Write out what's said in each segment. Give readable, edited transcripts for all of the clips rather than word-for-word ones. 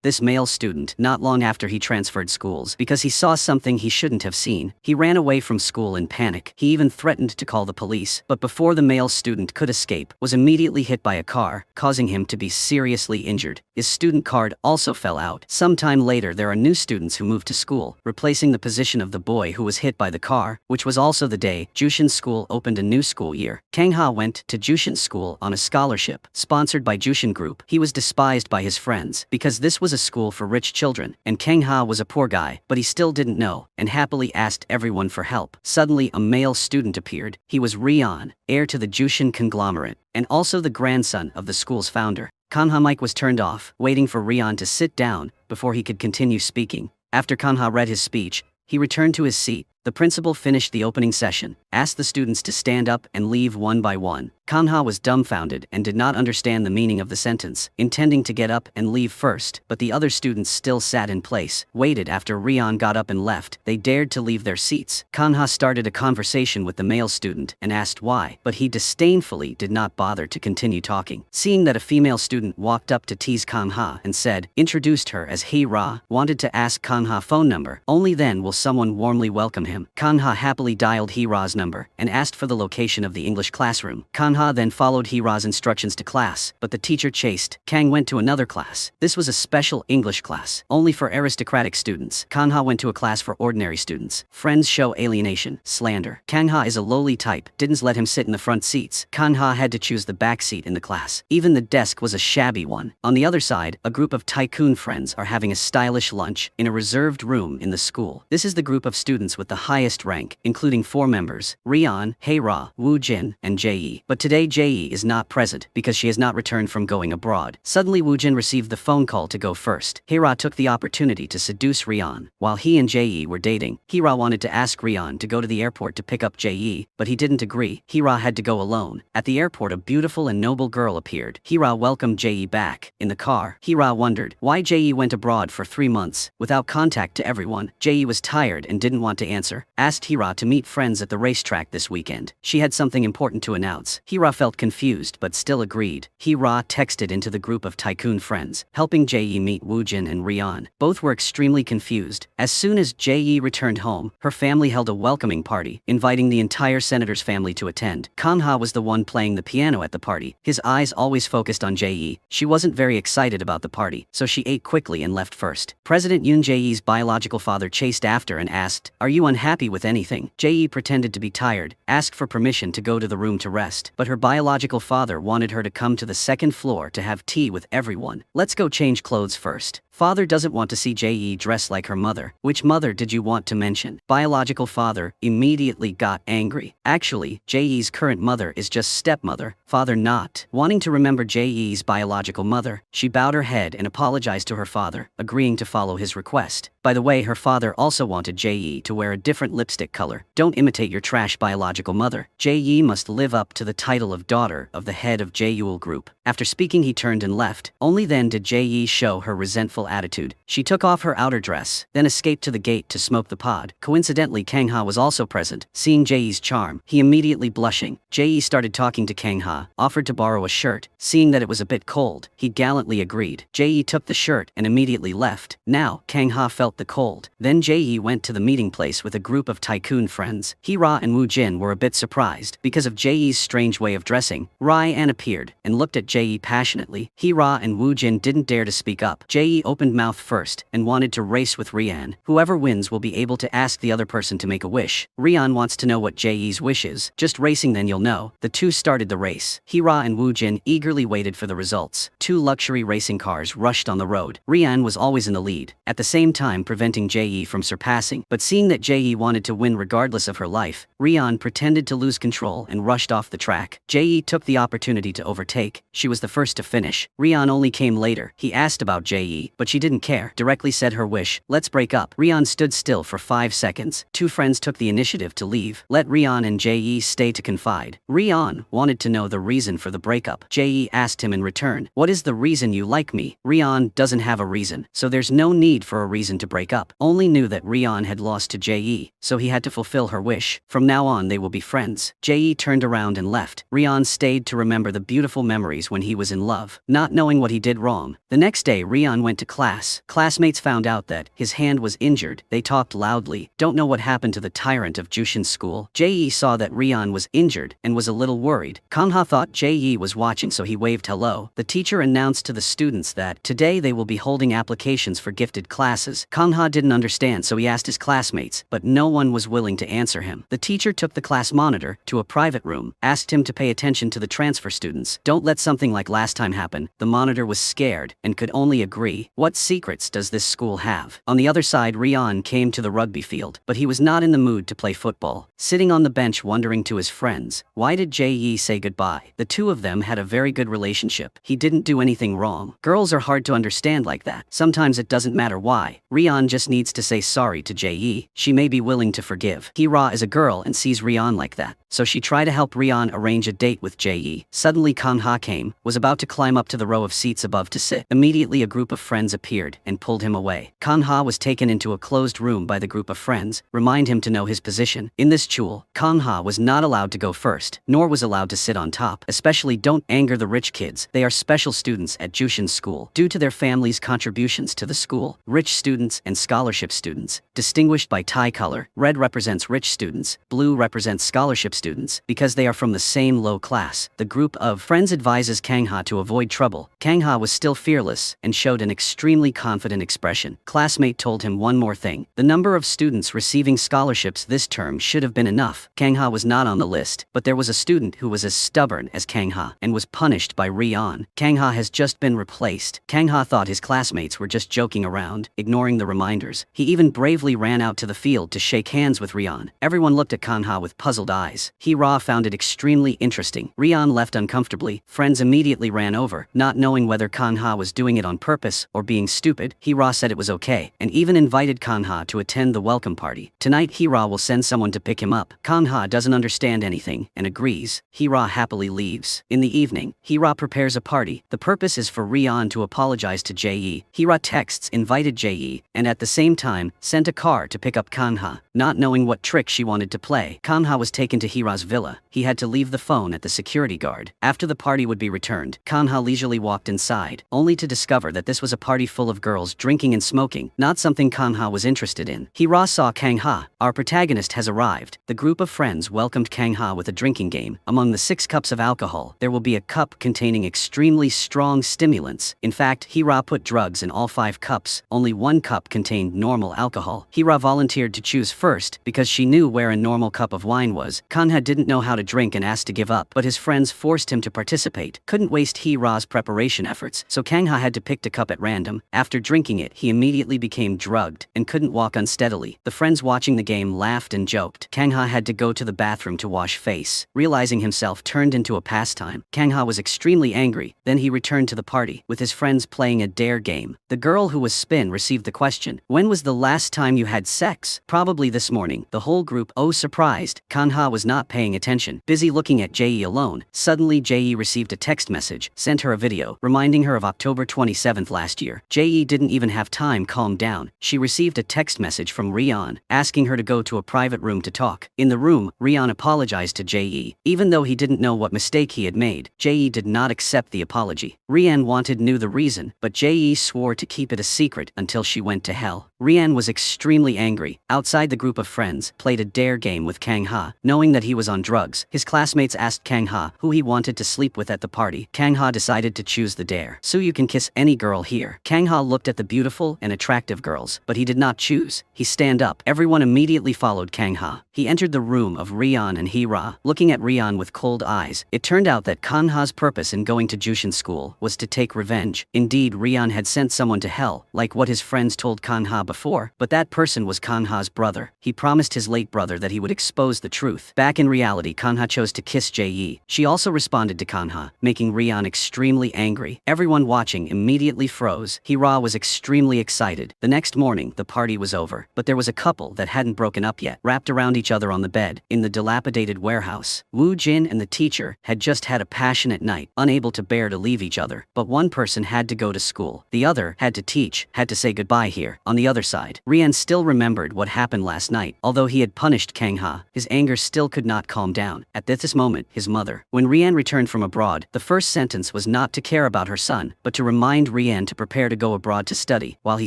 this male student, not long after he transferred schools because he saw something he shouldn't have seen. He ran away from school in panic. He even threatened to call the police, but before the male student could escape, was immediately hit by a car, causing him to be seriously injured. His student card also fell out. Sometime later, there are new students who moved to school, replacing the position of the boy who was hit by the car, which was also the day Jushin's school opened a new school year. Kang Ha went to Jushin's school on a scholarship, sponsored by Jushin Group. He was despised by his friends, because this was a school for rich children, and Kang Ha was a poor guy, but he still didn't know, and happily asked everyone for help. Suddenly a male student appeared. He was Rion, heir to the Jushin conglomerate, and also the grandson of the school's founder. Kanha mic was turned off, waiting for Rion to sit down before he could continue speaking. After Kanha read his speech, he returned to his seat. The principal finished the opening session, asked the students to stand up and leave one by one. Kanha was dumbfounded and did not understand the meaning of the sentence, intending to get up and leave first, but the other students still sat in place, waited after Rion got up and left. They dared to leave their seats. Kanha started a conversation with the male student and asked why, but he disdainfully did not bother to continue talking. Seeing that a female student walked up to tease Kanha and said, introduced her as He-Ra, wanted to ask Kanha phone number. Only then will someone warmly welcome him. Kanha happily dialed He-Ra's number and asked for the location of the English classroom. Kanha then followed He-Ra's instructions to class, but the teacher chased. Kang went to another class. This was a special English class, only for aristocratic students. Kanha went to a class for ordinary students. Friends show alienation, slander. Kangha is a lowly type, didn't let him sit in the front seats. Kanha had to choose the back seat in the class. Even the desk was a shabby one. On the other side, a group of tycoon friends are having a stylish lunch in a reserved room in the school. This is the group of students with the highest rank, including 4 members, Rion, Hei-Ra, Wu Jin, and Jie. But today Jie is not present because she has not returned from going abroad. Suddenly Wu Jin received the phone call to go first. Hei-Ra took the opportunity to seduce Rion. While he and Jie were dating, Hei-Ra wanted to ask Rion to go to the airport to pick up Jie, but he didn't agree. Hei-Ra had to go alone. At the airport, a beautiful and noble girl appeared. Hei-Ra welcomed Jie back. In the car, Hei-Ra wondered why Jie went abroad for 3 months, without contact to everyone. Jie was tired and didn't want to answer. Asked Hei-Ra to meet friends at the racetrack this weekend. She had something important to announce. Hei-Ra felt confused but still agreed. Hei-Ra texted into the group of tycoon friends, helping Jie meet Wu Jin and Rion. Both were extremely confused. As soon as Jie returned home, her family held a welcoming party, inviting the entire senator's family to attend. Kanha was the one playing the piano at the party, his eyes always focused on Jie. She wasn't very excited about the party, so she ate quickly and left first. President Yoon Jae's biological father chased after and asked, "Are you unhappy with anything?" Jie pretended to be tired, asked for permission to go to the room to rest, but her biological father wanted her to come to the second floor to have tea with everyone. "Let's go change clothes first." Father doesn't want to see Jie dressed like her mother. "Which mother did you want to mention?" Biological father immediately got angry. Actually, Jie's current mother is just stepmother. Father not wanting to remember Jie's biological mother, she bowed her head and apologized to her father, agreeing to follow his request. By the way, her father also wanted Jie to wear a different lipstick color. "Don't imitate your trash biological mother. Jie must live up to the title of daughter of the head of Jaeul Group." After speaking, he turned and left. Only then did Jie show her resentful attitude. She took off her outer dress, then escaped to the gate to smoke the pod. Coincidentally, Kangha was also present. Seeing Jie's charm, he immediately blushing. Jie started talking to Kangha, offered to borrow a shirt. Seeing that it was a bit cold, he gallantly agreed. Jie took the shirt and immediately left. Now, Kangha felt the cold. Then Jie went to the meeting place with a group of tycoon friends. Hei-Ra and Wu Jin were a bit surprised. Because of Jie's strange way of dressing, Ryan appeared and looked at Jie passionately. Hei-Ra and Wu Jin didn't dare to speak up. Jie opened mouth first and wanted to race with Rian. Whoever wins will be able to ask the other person to make a wish. Rian wants to know what Jie's wish is. "Just racing, then you'll know." The two started the race. Hei-Ra and Wu Jin eagerly waited for the results. 2 luxury racing cars rushed on the road. Rian was always in the lead, at the same time preventing Jie from surpassing. But seeing that Jie wanted to win regardless of her life, Rian pretended to lose control and rushed off the track. Jie took the opportunity to overtake. She was the first to finish. Rian only came later. He asked about Jie, but she didn't care, directly said her wish, "Let's break up." Rian stood still for 5 seconds. 2 friends took the initiative to leave. Let Rian and Jie stay to confide. Rian wanted to know the reason for the breakup. Jie asked him in return, "What is the reason you like me?" Rian doesn't have a reason, so there's no need for a reason to break up. Only knew that Rian had lost to Jie Jae, so he had to fulfill her wish. From now on they will be friends. Jae turned around and left. Rian stayed to remember the beautiful memories when he was in love, not knowing what he did wrong. The next day Rian went to class. Classmates found out that his hand was injured. They talked loudly. Don't know what happened to the tyrant of Jushin's school. Jae saw that Rian was injured and was a little worried. Kangha thought Jae was watching, so he waved hello. The teacher announced to the students that today they will be holding applications for gifted classes. Kangha didn't understand, so he asked his classmates, but no one was willing to answer him. The teacher took the class monitor to a private room, asked him to pay attention to the transfer students. Don't let something like last time happen. The monitor was scared and could only agree. What secrets does this school have? On the other side, Rian came to the rugby field, but he was not in the mood to play football. Sitting on the bench wondering to his friends, why did Jae say goodbye? The two of them had a very good relationship. He didn't do anything wrong. Girls are hard to understand like that. Sometimes it doesn't matter why. Rian just needs to say sorry to Jae. She may be willing to forgive. Hira is a girl and sees Rian like that, so she tried to help Rian arrange a date with Jae. Suddenly Kangha came, was about to climb up to the row of seats above to sit. Immediately a group of friends appeared and pulled him away. Kangha was taken into a closed room by the group of friends, remind him to know his position. In this chul, Kangha was not allowed to go first, nor was allowed to sit on top. Especially don't anger the rich kids. They are special students at Jushin's school. Due to their family's contributions to the school, rich students and scholarship students, distinguished by tie color, red represents rich students, blue represents scholarship students, because they are from the same low class. The group of friends advises Kangha to avoid trouble. Kangha was still fearless and showed an extremely confident expression. Classmate told him one more thing. The number of students receiving scholarships this term should have been enough. Kangha was not on the list, but there was a student who was as stubborn as Kangha and was punished by Rian. Kangha has just been replaced. Kangha thought his classmates were just joking around, ignoring the reminders. He even bravely ran out to the field to shake hands with Rian. Everyone looked at Kangha with puzzled eyes. Hira found it extremely interesting. Rian left uncomfortably. Friends immediately ran over, not knowing whether Kangha was doing it on purpose or being stupid. Hira said it was okay, and even invited Kangha to attend the welcome party. Tonight Hira will send someone to pick him up. Kangha doesn't understand anything and agrees. Hira happily leaves. In the evening, Hira prepares a party. The purpose is for Rian to apologize to Jae. Hira texts invited Jae, and at the same time, sent a car to pick up Kangha. Not knowing what trick she wanted to play, Kangha was taken to Hira's villa. He had to leave the phone at the security guard. After the party would be returned, Kangha leisurely walked inside, only to discover that this was a party full of girls drinking and smoking, not something Kangha was interested in. Hira saw Kangha. Our protagonist has arrived. The group of friends welcomed Kangha with a drinking game. Among the 6 cups of alcohol, there will be a cup containing extremely strong stimulants. In fact, Hira put drugs in all 5 cups. Only 1 cup contained normal alcohol. Hira volunteered to choose first because she knew where a normal cup of wine was. Kangha didn't know how to drink and asked to give up, but his friends forced him to participate. Couldn't waste Hira's preparation efforts, so Kangha had to pick a cup at random. After drinking it, he immediately became drugged and couldn't walk unsteadily. The friends watching the game laughed and joked. Kangha had to go to the bathroom to wash face. Realizing himself turned into a pastime, Kangha was extremely angry. Then he returned to the party, with his friends playing a dare game. The girl who was spin received the question, "When was the last time you had sex?" "Probably this morning." The whole group, oh surprised. Kangha was not paying attention, busy looking at Jae alone. Suddenly Jae received a text message, sent her a video, reminding her of October 27th last year. Jae didn't even have time calm down. She received a text message from Rian, asking her to go to a private room to talk. In the room, Rian apologized to Jae. Even though he didn't know what mistake he had made, Jae did not accept the apology. Rian knew the reason, but Jae swore to keep it a secret until she went to hell. Rian was extremely angry. Outside, the group of friends played a dare game with Kangha. Knowing that he was on drugs, his classmates asked Kangha who he wanted to sleep with at the party. Kangha decided to choose the dare. "So you can kiss any girl here." Kangha looked at the beautiful and attractive girls, but he did not choose. He stand up. Everyone immediately followed Kangha. He entered the room of Rian and Hira, looking at Rian with cold eyes. It turned out that Kangha's purpose in going to Jushin school was to take revenge. Indeed, Rian had sent someone to hell, like what his friends told Kangha before, but that person was Kangha's brother. He promised his late brother that he would expose the truth. Back in reality, Kangha chose to kiss Jae. She also responded to Kangha, making Rian extremely angry. Everyone watching immediately froze. Hira was extremely excited. The next morning, the party was over, but there was a couple that hadn't broken up yet, wrapped around each other on the bed, in the dilapidated warehouse. Woo Jin and the teacher had just had a passionate night, unable to bear to leave each other, but one person had to go to school. The other had to teach, had to say goodbye here. On the other other side, Rian still remembered what happened last night. Although he had punished Kang Ha, his anger still could not calm down. At this moment, his mother. When Rian returned from abroad, the first sentence was not to care about her son, but to remind Rian to prepare to go abroad to study, while he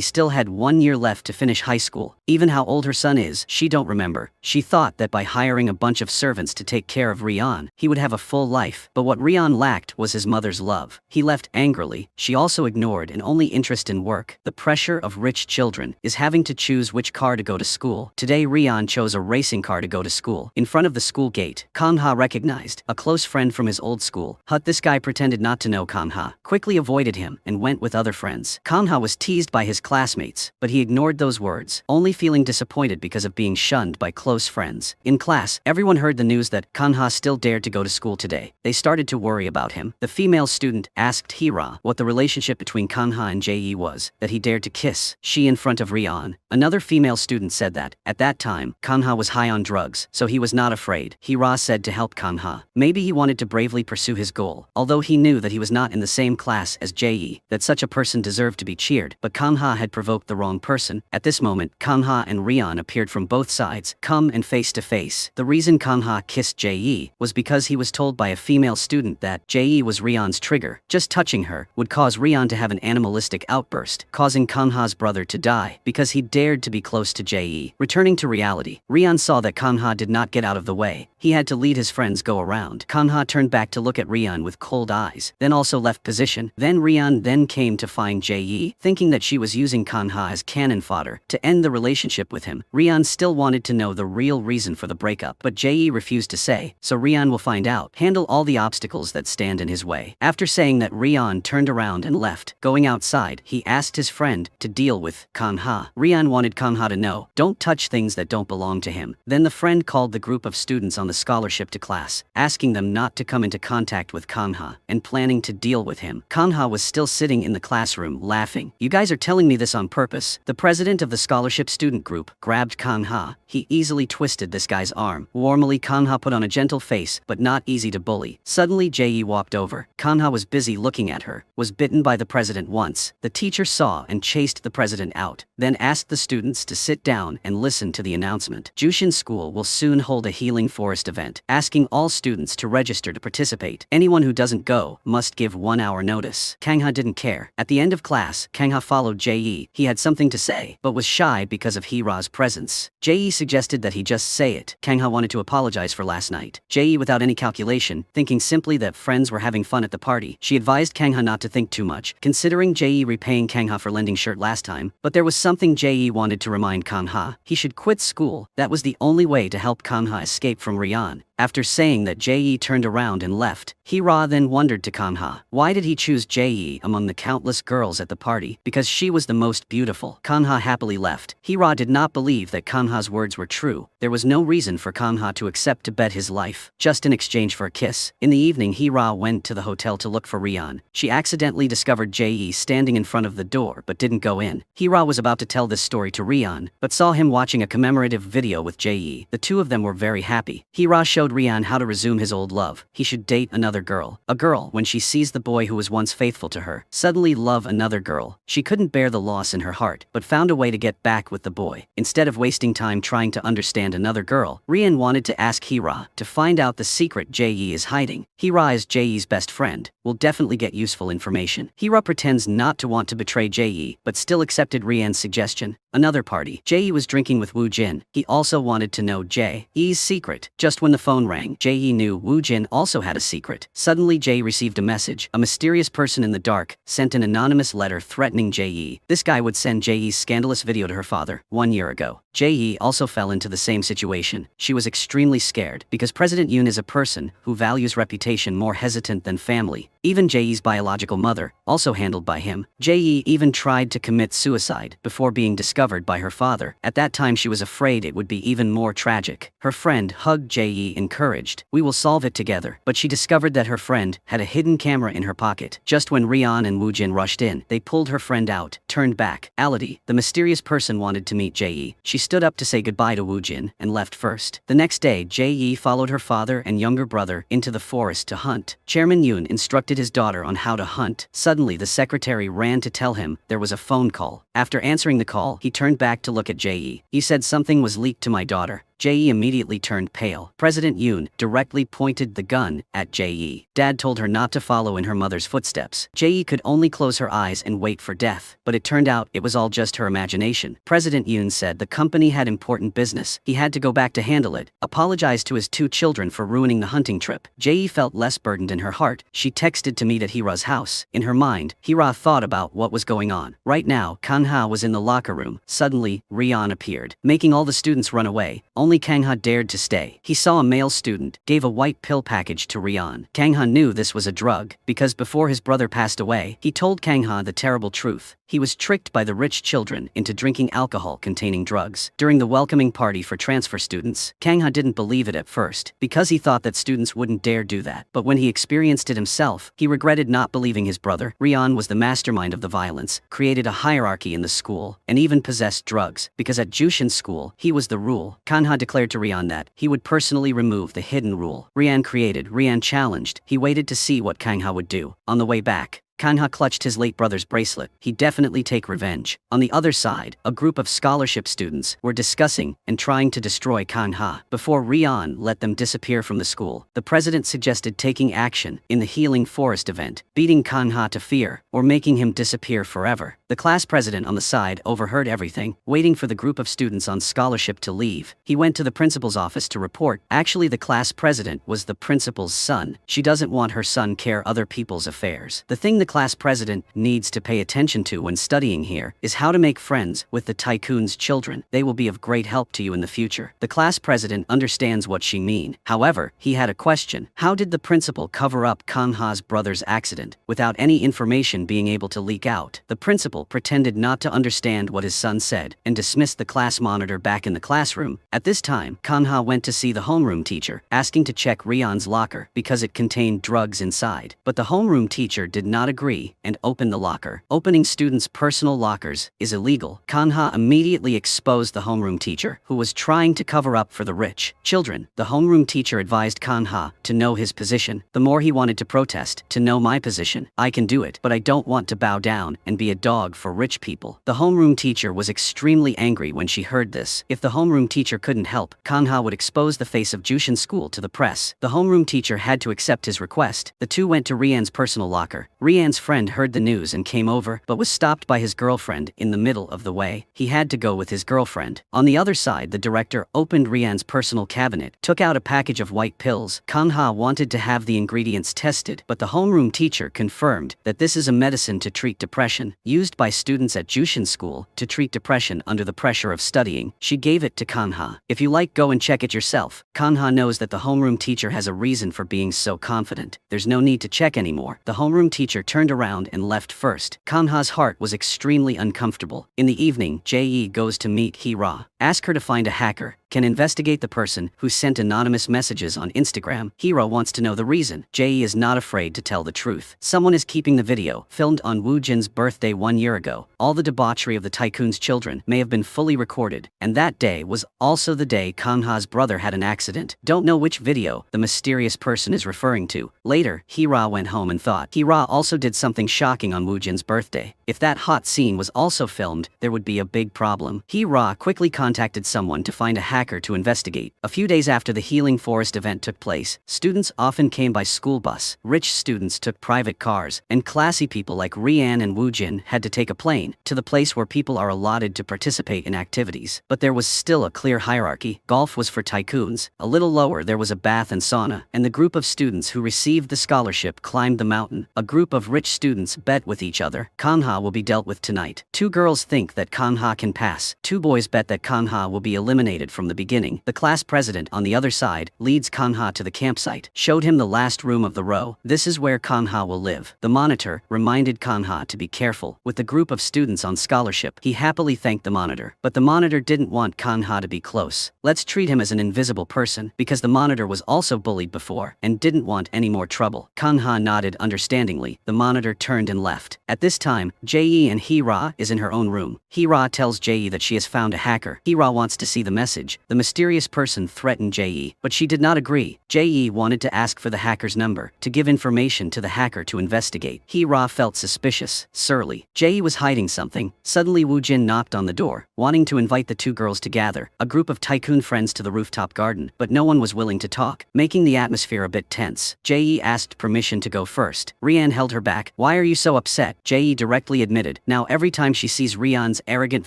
still had 1 year left to finish high school. Even how old her son is, she don't remember. She thought that by hiring a bunch of servants to take care of Rian, he would have a full life, but what Rian lacked was his mother's love. He left angrily. She also ignored an only interest in work. The pressure of rich children is having to choose which car to go to school. Today Rian chose a racing car to go to school. In front of the school gate, Kang Ha recognized a close friend from his old school. This guy pretended not to know Kang Ha, quickly avoided him, and went with other friends. Kang Ha was teased by his classmates, but he ignored those words, only feeling disappointed because of being shunned by close friends. In class, everyone heard the news that Kang Ha still dared to go to school today. They started to worry about him. The female student asked Hira what the relationship between Kang Ha and Jae was, that he dared to kiss she in front of Rian. Another female student said that, at that time, Kang Ha was high on drugs, so he was not afraid. Hira said to help Kang Ha. Maybe he wanted to bravely pursue his goal, although he knew that he was not in the same class as Jae, that such a person deserved to be cheered, but Kang Ha had provoked the wrong person. At this moment, Kang Ha and Rian appeared from both sides, come and face to face. The reason Kang Ha kissed Jae was because he was told by a female student that Jae was Rian's trigger. Just touching her would cause Rian to have an animalistic outburst, causing Kang Ha's brother to die because he dared to be close to Jae. Returning to reality, Rian saw that Kang Ha did not get out of the way. He had to lead his friends go around. Kang Ha turned back to look at Rian with cold eyes, then also left position. Then Rian came to find Jae, thinking that she was using Kang Ha as cannon fodder to end the relationship with him. Rian still wanted to know the real reason for the breakup, but Jae refused to say, so Rian will find out. Handle all the obstacles that stand in his way. After saying that, Rian turned around and left. Going outside, he asked his friend to deal with Kang Ha. Rian wanted Kang Ha to know, don't touch things that don't belong to him. Then the friend called the group of students on the scholarship to class, asking them not to come into contact with Kang Ha, and planning to deal with him. Kang Ha was still sitting in the classroom, laughing. You guys are telling me this on purpose. The president of the scholarship student group grabbed Kang Ha. He easily twisted this guy's arm. Warmly, Kang Ha put on a gentle face, but not easy to bully. Suddenly Jae walked over. Kang Ha was busy looking at her, was bitten by the president once. The teacher saw and chased the president out, then asked the students to sit down and listen to the announcement. Jushin School will soon hold a healing forest event, asking all students to register to participate. Anyone who doesn't go must give 1 hour notice. Kang Ha didn't care. At the end of class, Kang Ha followed Jae. He had something to say, but was shy because of Hira's presence. Jae suggested that he just say it. Kang Ha wanted to apologize for last night. Jae, without any calculation, thinking simply that friends were having fun at the party, she advised Kang Ha not to think too much, considering Jae repaying Kang Ha for lending shirt last time. But there was something Jae wanted to remind Kang Ha. He should quit school. That was the only way to help Kang Ha escape from Rian. After saying that, Jae turned around and left. Hira then wondered to Kang Ha, why did he choose Jae among the countless girls at the party? Because she was the most beautiful. Kang Ha happily left. Hira did not believe that Kang Ha's words were true. There was no reason for Kang Ha to accept to bet his life, just in exchange for a kiss. In the evening, Hira went to the hotel to look for Rian. She accidentally discovered Jae standing in front of the door but didn't go in. Hira was about to tell this story to Rian, but saw him watching a commemorative video with Jae. The two of them were very happy. Hira showed Rian how to resume his old love. He should date another girl. A girl, when she sees the boy who was once faithful to her, suddenly love another girl. She couldn't bear the loss in her heart, but found a way to get back with the boy. Instead of wasting time trying to understand another girl, Rian wanted to ask Hira to find out the secret Jae is hiding. Hira is Jae's best friend, will definitely get useful information. Hira pretends not to want to betray Jae, but still accepted Rian's suggestion. Another party. Jae was drinking with Woo Jin. He also wanted to know Jae's secret. Just when the phone rang, Jae knew Woo Jin also had a secret. Suddenly Jae received a message. A mysterious person in the dark sent an anonymous letter threatening Jae. This guy would send Jae's scandalous video to her father 1 year ago. Jae also fell into the same situation. She was extremely scared because President Yoon is a person who values reputation more hesitant than family. Even Jae's biological mother, also handled by him. Jae even tried to commit suicide before being discovered by her father. At that time she was afraid it would be even more tragic. Her friend hugged Jae, encouraged, "We will solve it together." But she discovered that her friend had a hidden camera in her pocket. Just when Rian and Woo Jin rushed in, they pulled her friend out, turned back. Ality, the mysterious person, wanted to meet Jae. She stood up to say goodbye to Woo Jin and left first. The next day, Jae followed her father and younger brother into the forest to hunt. Chairman Yoon instructed instructed his daughter on how to hunt. Suddenly the secretary ran to tell him there was a phone call. After answering the call, he turned back to look at Jae. He said something was leaked to my daughter. Jae immediately turned pale. President Yoon directly pointed the gun at Jae. Dad told her not to follow in her mother's footsteps. Jae could only close her eyes and wait for death, but it turned out it was all just her imagination. President Yoon said the company had important business. He had to go back to handle it, apologized to his 2 children for ruining the hunting trip. Jae felt less burdened in her heart. She texted to meet at Hira's house. In her mind, Hira thought about what was going on. Right now, Kangha was in the locker room. Suddenly, Rian appeared, making all the students run away. Only Kangha dared to stay. He saw a male student, gave a white pill package to Rian. Kangha knew this was a drug, because before his brother passed away, he told Kangha the terrible truth. He was tricked by the rich children into drinking alcohol containing drugs. During the welcoming party for transfer students, Kangha didn't believe it at first, because he thought that students wouldn't dare do that. But when he experienced it himself, he regretted not believing his brother. Rian was the mastermind of the violence, created a hierarchy in the school, and even possessed drugs, because at Jushin school, he was the rule. Kangha declared to Rian that he would personally remove the hidden rule. Rian challenged. He waited to see what Kangha would do. On the way back, Kangha clutched his late brother's bracelet. He'd definitely take revenge. On the other side, a group of scholarship students were discussing and trying to destroy Kangha. Before Rian let them disappear from the school, the president suggested taking action in the Healing Forest event, beating Kangha to fear, or making him disappear forever. The class president on the side overheard everything, waiting for the group of students on scholarship to leave. He went to the principal's office to report. Actually, the class president was the principal's son. She doesn't want her son care other people's affairs. The thing the class president needs to pay attention to when studying here is how to make friends with the tycoon's children. They will be of great help to you in the future. The class president understands what she mean. However, he had a question. How did the principal cover up Kangha's brother's accident without any information being able to leak out? The principal pretended not to understand what his son said and dismissed the class monitor back in the classroom. At this time, Kangha went to see the homeroom teacher, asking to check Rian's locker because it contained drugs inside. But the homeroom teacher did not agree and opened the locker. Opening students' personal lockers is illegal. Kangha immediately exposed the homeroom teacher, who was trying to cover up for the rich children. The homeroom teacher advised Kangha to know his position. The more he wanted to protest, to know my position. I can do it, but I don't want to bow down and be a dog for rich people. The homeroom teacher was extremely angry when she heard this. If the homeroom teacher couldn't help, Kangha would expose the face of Jushin school to the press. The homeroom teacher had to accept his request. The two went to Rian's personal locker. Rian's friend heard the news and came over, but was stopped by his girlfriend in the middle of the way. He had to go with his girlfriend. On the other side, the director opened Rian's personal cabinet, took out a package of white pills. Kangha wanted to have the ingredients tested, but the homeroom teacher confirmed that this is a medicine to treat depression, used by students at Jushin school to treat depression under the pressure of studying. She gave it to Kangha. If you like, go and check it yourself. Kangha knows that the homeroom teacher has a reason for being so confident. There's no need to check anymore. The homeroom teacher turned around and left first. Kangha's heart was extremely uncomfortable. In the evening, Jae goes to meet Hira. Ask her to find a hacker, can investigate the person who sent anonymous messages on Instagram. Hira wants to know the reason. Jae is not afraid to tell the truth. Someone is keeping the video, filmed on Woojin's birthday 1 year ago. All the debauchery of the tycoon's children may have been fully recorded, and that day was also the day Kangha's brother had an accident. Don't know which video the mysterious person is referring to. Later, Hira went home and thought Hira also did something shocking on Woojin's birthday. If that hot scene was also filmed, there would be a big problem. Hira quickly contacted someone to find a hacker to investigate. A few days after the Healing Forest event took place, students often came by school bus. Rich students took private cars, and classy people like Rian and Woojin had to take a plane to the place where people are allotted to participate in activities. But there was still a clear hierarchy. Golf was for tycoons. A little lower there was a bath and sauna, and the group of students who received the scholarship climbed the mountain. A group of rich students bet with each other. Kangha will be dealt with tonight. 2 girls think that Kangha can pass. 2 boys bet that Kangha will be eliminated from the beginning. The class president on the other side leads Kangha to the campsite, showed him the last room of the row. This is where Kangha will live. The monitor reminded Kangha to be careful. With the group of students on scholarship, he happily thanked the monitor. But the monitor didn't want Kangha to be close. Let's treat him as an invisible person, because the monitor was also bullied before and didn't want any more trouble. Kangha nodded understandingly. The monitor turned and left. At this time, Jae and Hira is in her own room. Hira tells Jae that she has found a hacker. Hira wants to see the message. message. The mysterious person threatened Jae, but she did not agree. Jae wanted to ask for the hacker's number, to give information to the hacker to investigate. Hee-ra felt suspicious, surly. Jae was hiding something. Suddenly Woo-jin knocked on the door, wanting to invite the two girls to gather, a group of tycoon friends to the rooftop garden, but no one was willing to talk, making the atmosphere a bit tense. Jae asked permission to go first. Rian held her back. Why are you so upset? Jae directly admitted. Now every time she sees Rian's arrogant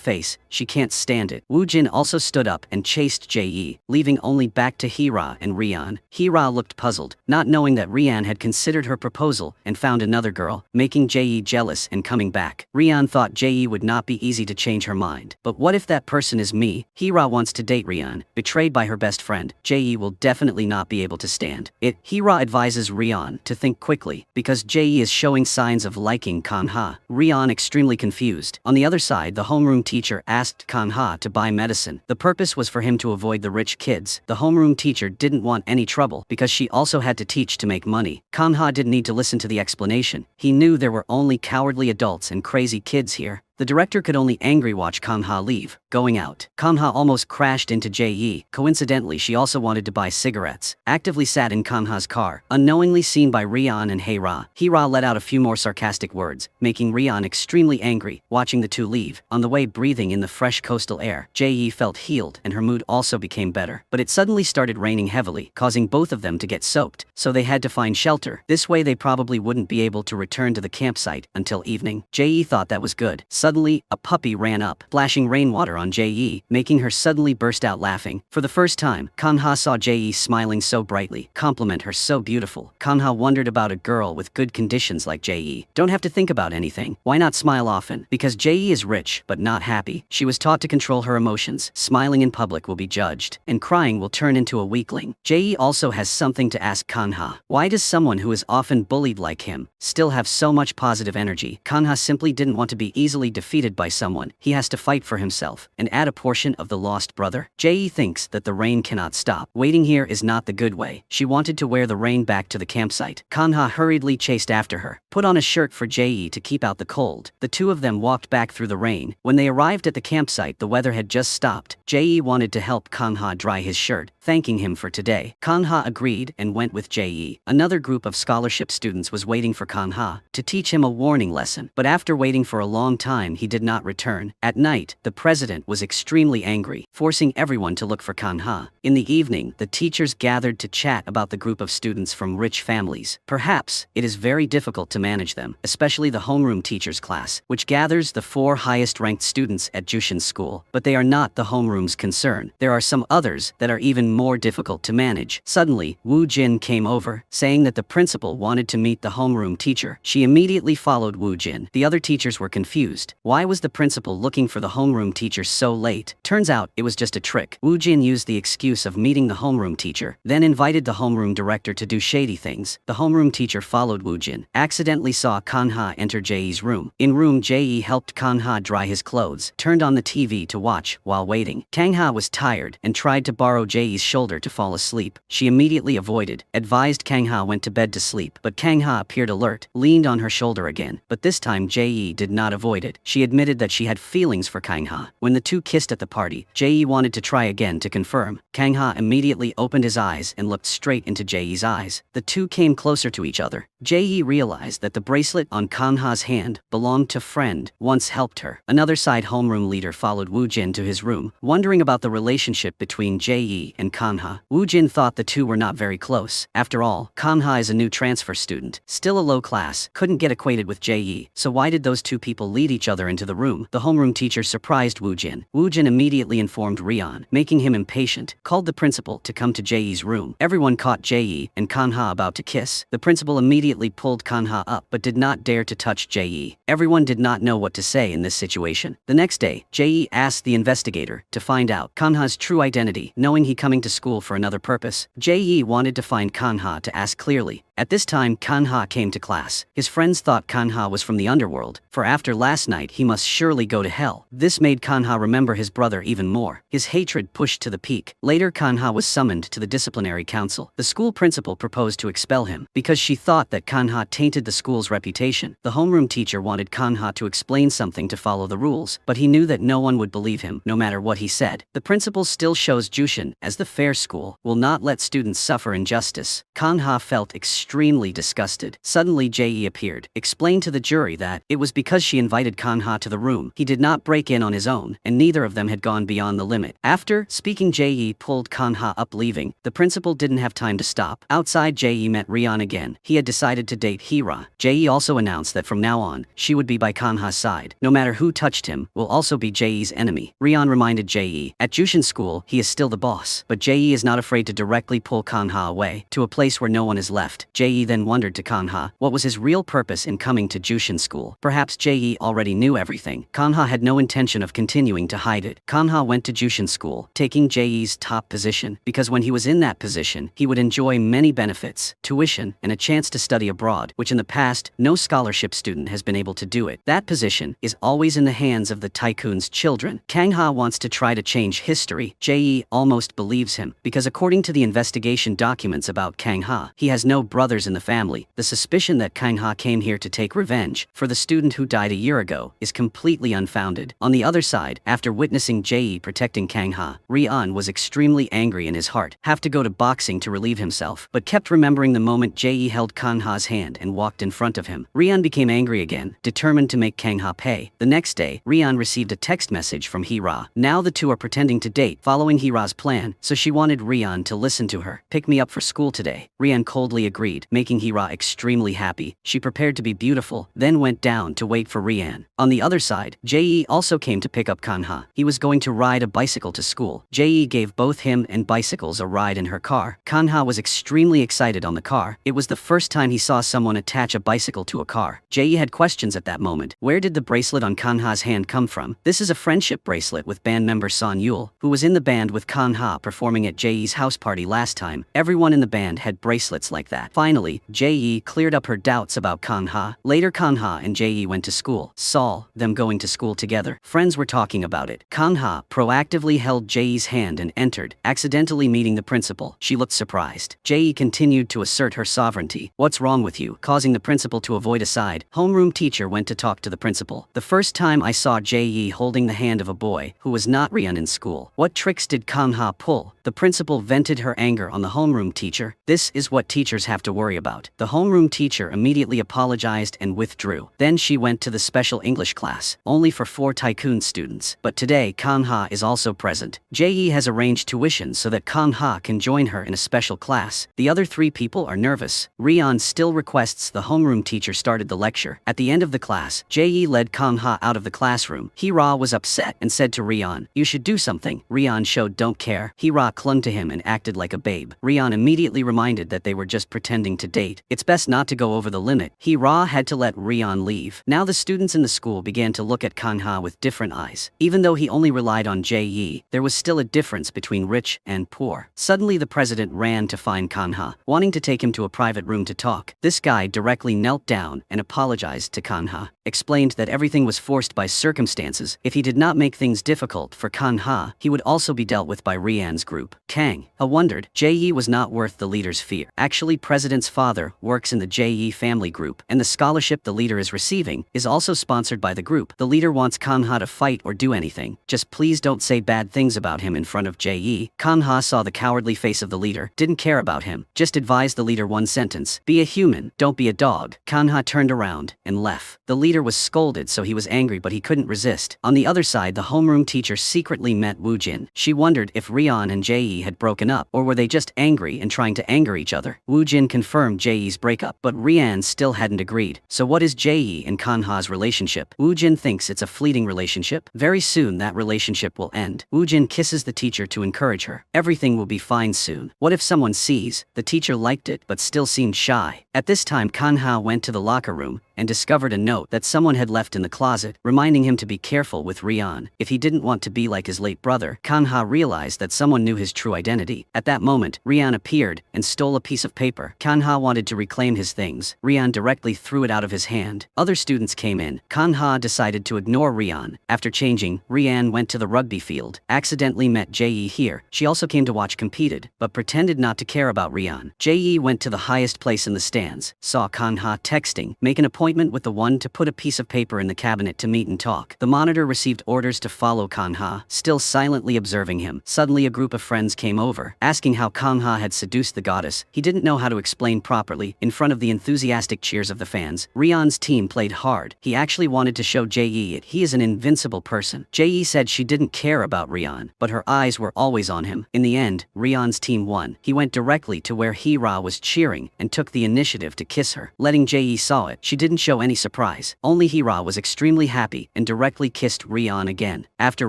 face, she can't stand it. Woo-jin also stood up and chased Jae, leaving only back to Hee-ra and Rian. Hee-ra looked puzzled, not knowing that Rian had considered her proposal and found another girl, making Jae jealous and coming back. Rian thought Jae would not be easy to change her mind. But what if that person is me? Hee-ra wants to date Rian. Betrayed by her best friend, Jae will definitely not be able to stand it. Hee-ra advises Rian to think quickly, because Jae is showing signs of liking Kan-ha. Rian extremely confused. On the other side, the homeroom teacher asked Kan-ha to buy medicine. The purpose was for him to avoid the rich kids. The homeroom teacher didn't want any trouble because she also had to teach to make money. Kan-ha didn't need to listen to the explanation. He knew there were only cowardly adults and crazy kids here. The director could only angry watch Kan-ha leave, going out. Kan-ha almost crashed into Jae. Coincidentally, she also wanted to buy cigarettes. Actively sat in Kan-ha's car, unknowingly seen by Rian and Hee-ra. Hee-ra let out a few more sarcastic words, making Rian extremely angry, watching the two leave. On the way, breathing in the fresh coastal air, Jae felt healed and her mood also became better. But it suddenly started raining heavily, causing both of them to get soaked, so they had to find shelter. This way they probably wouldn't be able to return to the campsite until evening. Jae thought that was good. Suddenly, a puppy ran up, splashing rainwater on Jae, making her suddenly burst out laughing. For the first time, Kan-ha saw Jae smiling so brightly, compliment her so beautiful. Kan-ha wondered about a girl with good conditions like Jae. Don't have to think about anything. Why not smile often? Because Jae is rich, but not happy. She was taught to control her emotions. Smiling in public will be judged, and crying will turn into a weakling. Jae also has something to ask Kan-ha. Why does someone who is often bullied like him still have so much positive energy? Kan-ha simply didn't want to be easily defeated by someone. He has to fight for himself and add a portion of the lost brother. Jae thinks that the rain cannot stop. Waiting here is not the good way. She wanted to wear the rain back to the campsite. Kan-ha hurriedly chased after her, put on a shirt for Jae to keep out the cold. The two of them walked back through the rain. When they arrived at the campsite, the weather had just stopped. Jae wanted to help Kan-ha dry his shirt, thanking him for today. Kan-ha agreed and went with Jae. Another group of scholarship students was waiting for Kan-ha to teach him a warning lesson. But after waiting for a long time, he did not return. At night, the president was extremely angry, forcing everyone to look for Kan-ha. In the evening, the teachers gathered to chat about the group of students from rich families. Perhaps it is very difficult to manage them, especially the homeroom teachers class, which gathers the 4 highest-ranked students at Jushin's school. But they are not the homeroom's concern. There are some others that are even more difficult to manage. Suddenly, Woo-jin came over, saying that the principal wanted to meet the homeroom teacher. She immediately followed Woo-jin. The other teachers were confused. Why was the principal looking for the homeroom teacher so late? Turns out, it was just a trick. Woo-jin used the excuse of meeting the homeroom teacher, then invited the homeroom director to do shady things. The homeroom teacher followed Woo-jin, accidentally saw Kan-ha enter Jae's room. In room, Jae helped Kan-ha dry his clothes, turned on the TV to watch while waiting. Kang-ha was tired and tried to borrow Jae's shoulder to fall asleep. She immediately avoided, advised Kang-ha went to bed to sleep, but Kang-ha appeared alert, leaned on her shoulder again. But this time Jae did not avoid it. She admitted that she had feelings for Kang-ha. When the two kissed at the party, Jae wanted to try again to confirm. Kang-ha immediately opened his eyes and looked straight into Jae's eyes. The two came closer to each other. Jae realized that the bracelet on Kang-ha's hand belonged to friend once helped her. Another side homeroom leader followed Woo-jin to his room, wondering about the relationship between Jae and Kang-ha. Woo-jin thought the two were not very close. After all, Kang-ha is a new transfer student, still a low class, couldn't get acquainted with Jae, so why did those two people lead each other into the room? The homeroom teacher surprised Woo-jin. Woo-jin immediately informed Rian, making him impatient, called the principal to come to Jae's room. Everyone caught Jae and Kan-ha about to kiss. The principal immediately pulled Kan-ha up but did not dare to touch Jae. Everyone did not know what to say in this situation. The next day, Jae asked the investigator to find out Kan-ha's true identity, knowing he coming to school for another purpose. Jae wanted to find Kan-ha to ask clearly. At this time, Kanha came to class. His friends thought Kanha was from the underworld, for after last night he must surely go to hell. This made Kanha remember his brother even more. His hatred pushed to the peak. Later, Kanha was summoned to the disciplinary council. The school principal proposed to expel him because she thought that Kanha tainted the school's reputation. The homeroom teacher wanted Kanha to explain something to follow the rules, but he knew that no one would believe him, no matter what he said. The principal still shows Jushin as the fair school, will not let students suffer injustice. Kanha felt extremely disgusted. Suddenly Jae appeared, explained to the jury that it was because she invited Kanha to the room. He did not break in on his own, and neither of them had gone beyond the limit. After speaking, Jae pulled Kanha up, leaving. The principal didn't have time to stop. Outside, Jae met Rian again. He had decided to date Hira. Jae also announced that from now on, she would be by Kanha's side. No matter who touched him, will also be Jae's enemy. Rian reminded Jae, at Jushin school, he is still the boss, but Jae is not afraid to directly pull Kanha away, to a place where no one is left. Jae then wondered to Kanha, what was his real purpose in coming to Jushin school? Perhaps Jae already knew everything. Kanha had no intention of continuing to hide it. Kanha went to Jushin school, taking Jae's top position, because when he was in that position, he would enjoy many benefits, tuition, and a chance to study abroad, which in the past, no scholarship student has been able to do it. That position is always in the hands of the tycoon's children. Kangha wants to try to change history. Jae almost believes him, because according to the investigation documents about Kangha, he has no brothers in the family. The suspicion that Kangha came here to take revenge for the student who died a year ago is completely unfounded. On the other side, after witnessing Jae protecting Kangha, Rian was extremely angry in his heart, have to go to boxing to relieve himself, but kept remembering the moment Jae held Kangha's hand and walked in front of him. Rian became angry again, determined to make Kangha pay. The next day, Rian received a text message from Hira. Now the two are pretending to date, following Hira's plan, so she wanted Rian to listen to her. Pick me up for school today. Rian coldly agreed, making Hira extremely happy. She prepared to be beautiful, then went down to wait for Rian. On the other side, Jae also came to pick up Kanha. He was going to ride a bicycle to school. Jae gave both him and bicycles a ride in her car. Kanha was extremely excited on the car. It was the first time he saw someone attach a bicycle to a car. Jae had questions at that moment. Where did the bracelet on Kanha's hand come from? This is a friendship bracelet with band member Son Yul, who was in the band with Kanha performing at Jae's house party last time. Everyone in the band had bracelets like that. Finally, Jae cleared up her doubts about Kanha. Later, Kanha and Jae went to school. Saw them going to school together. Friends were talking about it. Kanha proactively held Jae's hand and entered, accidentally meeting the principal. She looked surprised. Jae continued to assert her sovereignty. What's wrong with you? Causing the principal to avoid a side, homeroom teacher went to talk to the principal. The first time I saw Jae holding the hand of a boy who was not Rian in school. What tricks did Kanha pull? The principal vented her anger on the homeroom teacher. This is what teachers have to worry about. The homeroom teacher immediately apologized and withdrew. Then she went to the special English class, only for 4 tycoon students. But today, Kanha is also present. Jae has arranged tuition so that Kanha can join her in a special class. The other 3 people are nervous. Rian still requests the homeroom teacher started the lecture. At the end of the class, Jae led Kanha out of the classroom. Hira was upset and said to Rian, you should do something. Rian showed don't care. Hira clung to him and acted like a babe. Rian immediately reminded that they were just pretending to date. It's best not to go over the limit. Hira had to let Rian leave. Now the students in the school began to look at Kanha with different eyes. Even though he only relied on Jae, there was still a difference between rich and poor. Suddenly the president ran to find Kanha, wanting to take him to a private room to talk. This guy directly knelt down and apologized to Kanha, explained that everything was forced by circumstances. If he did not make things difficult for Kanha, he would also be dealt with by Rian's group. Kang Ha wondered, Jae was not worth the leader's fear. Actually, president's father works in the Jae family group, and the scholarship the leader is receiving is also sponsored by the group. The leader wants Kanha to fight or do anything. Just please don't say bad things about him in front of Jae. Kanha saw the cowardly face of the leader, didn't care about him, just advised the leader one sentence, be a human, don't be a dog. Kanha turned around and left. The leader was scolded, so he was angry, but he couldn't resist. On the other side, the homeroom teacher secretly met Woo Jin. She wondered if Rian and Jae had broken up, or were they just angry and trying to anger each other. Woo Jin confirmed Jae's breakup, but Rian still hadn't agreed. So what is Jae and Kanha's relationship? Woo Jin thinks it's a fleeting relationship. Very soon that relationship will end. Woo Jin kisses the teacher to encourage her. Everything will be fine soon. What if someone sees? The teacher liked it, but still seemed shy. At this time, Kanha went to the locker room and discovered a note that someone had left in the closet, reminding him to be careful with Rian. If he didn't want to be like his late brother, Kanha realized that someone knew his true identity. At that moment, Rian appeared and stole a piece of paper. Kanha wanted to reclaim his things. Rian directly threw it out of his hand. Other students came in. Kanha decided to ignore Rian. After changing, Rian went to the rugby field, accidentally met Jae here. She also came to watch competed, but pretended not to care about Rian. Jae went to the highest place in the stands, saw Kanha texting, make an appointment with the one to put a piece of paper in the cabinet to meet and talk. The monitor received orders to follow Kanha, still silently observing him. Suddenly a group of friends came over, asking how Kanha had seduced the goddess. He didn't know how to explain properly. In front of the enthusiastic cheers of the fans, Rian's team played hard. He actually wanted to show Jae he is an invincible person. Jae said she didn't care about Rian, but her eyes were always on him. In the end, Rian's team won. He went directly to where Hira was cheering and took the initiative to kiss her. Letting Jae saw it, she didn't show any surprise. Only Hira was extremely happy and directly kissed Rian again. After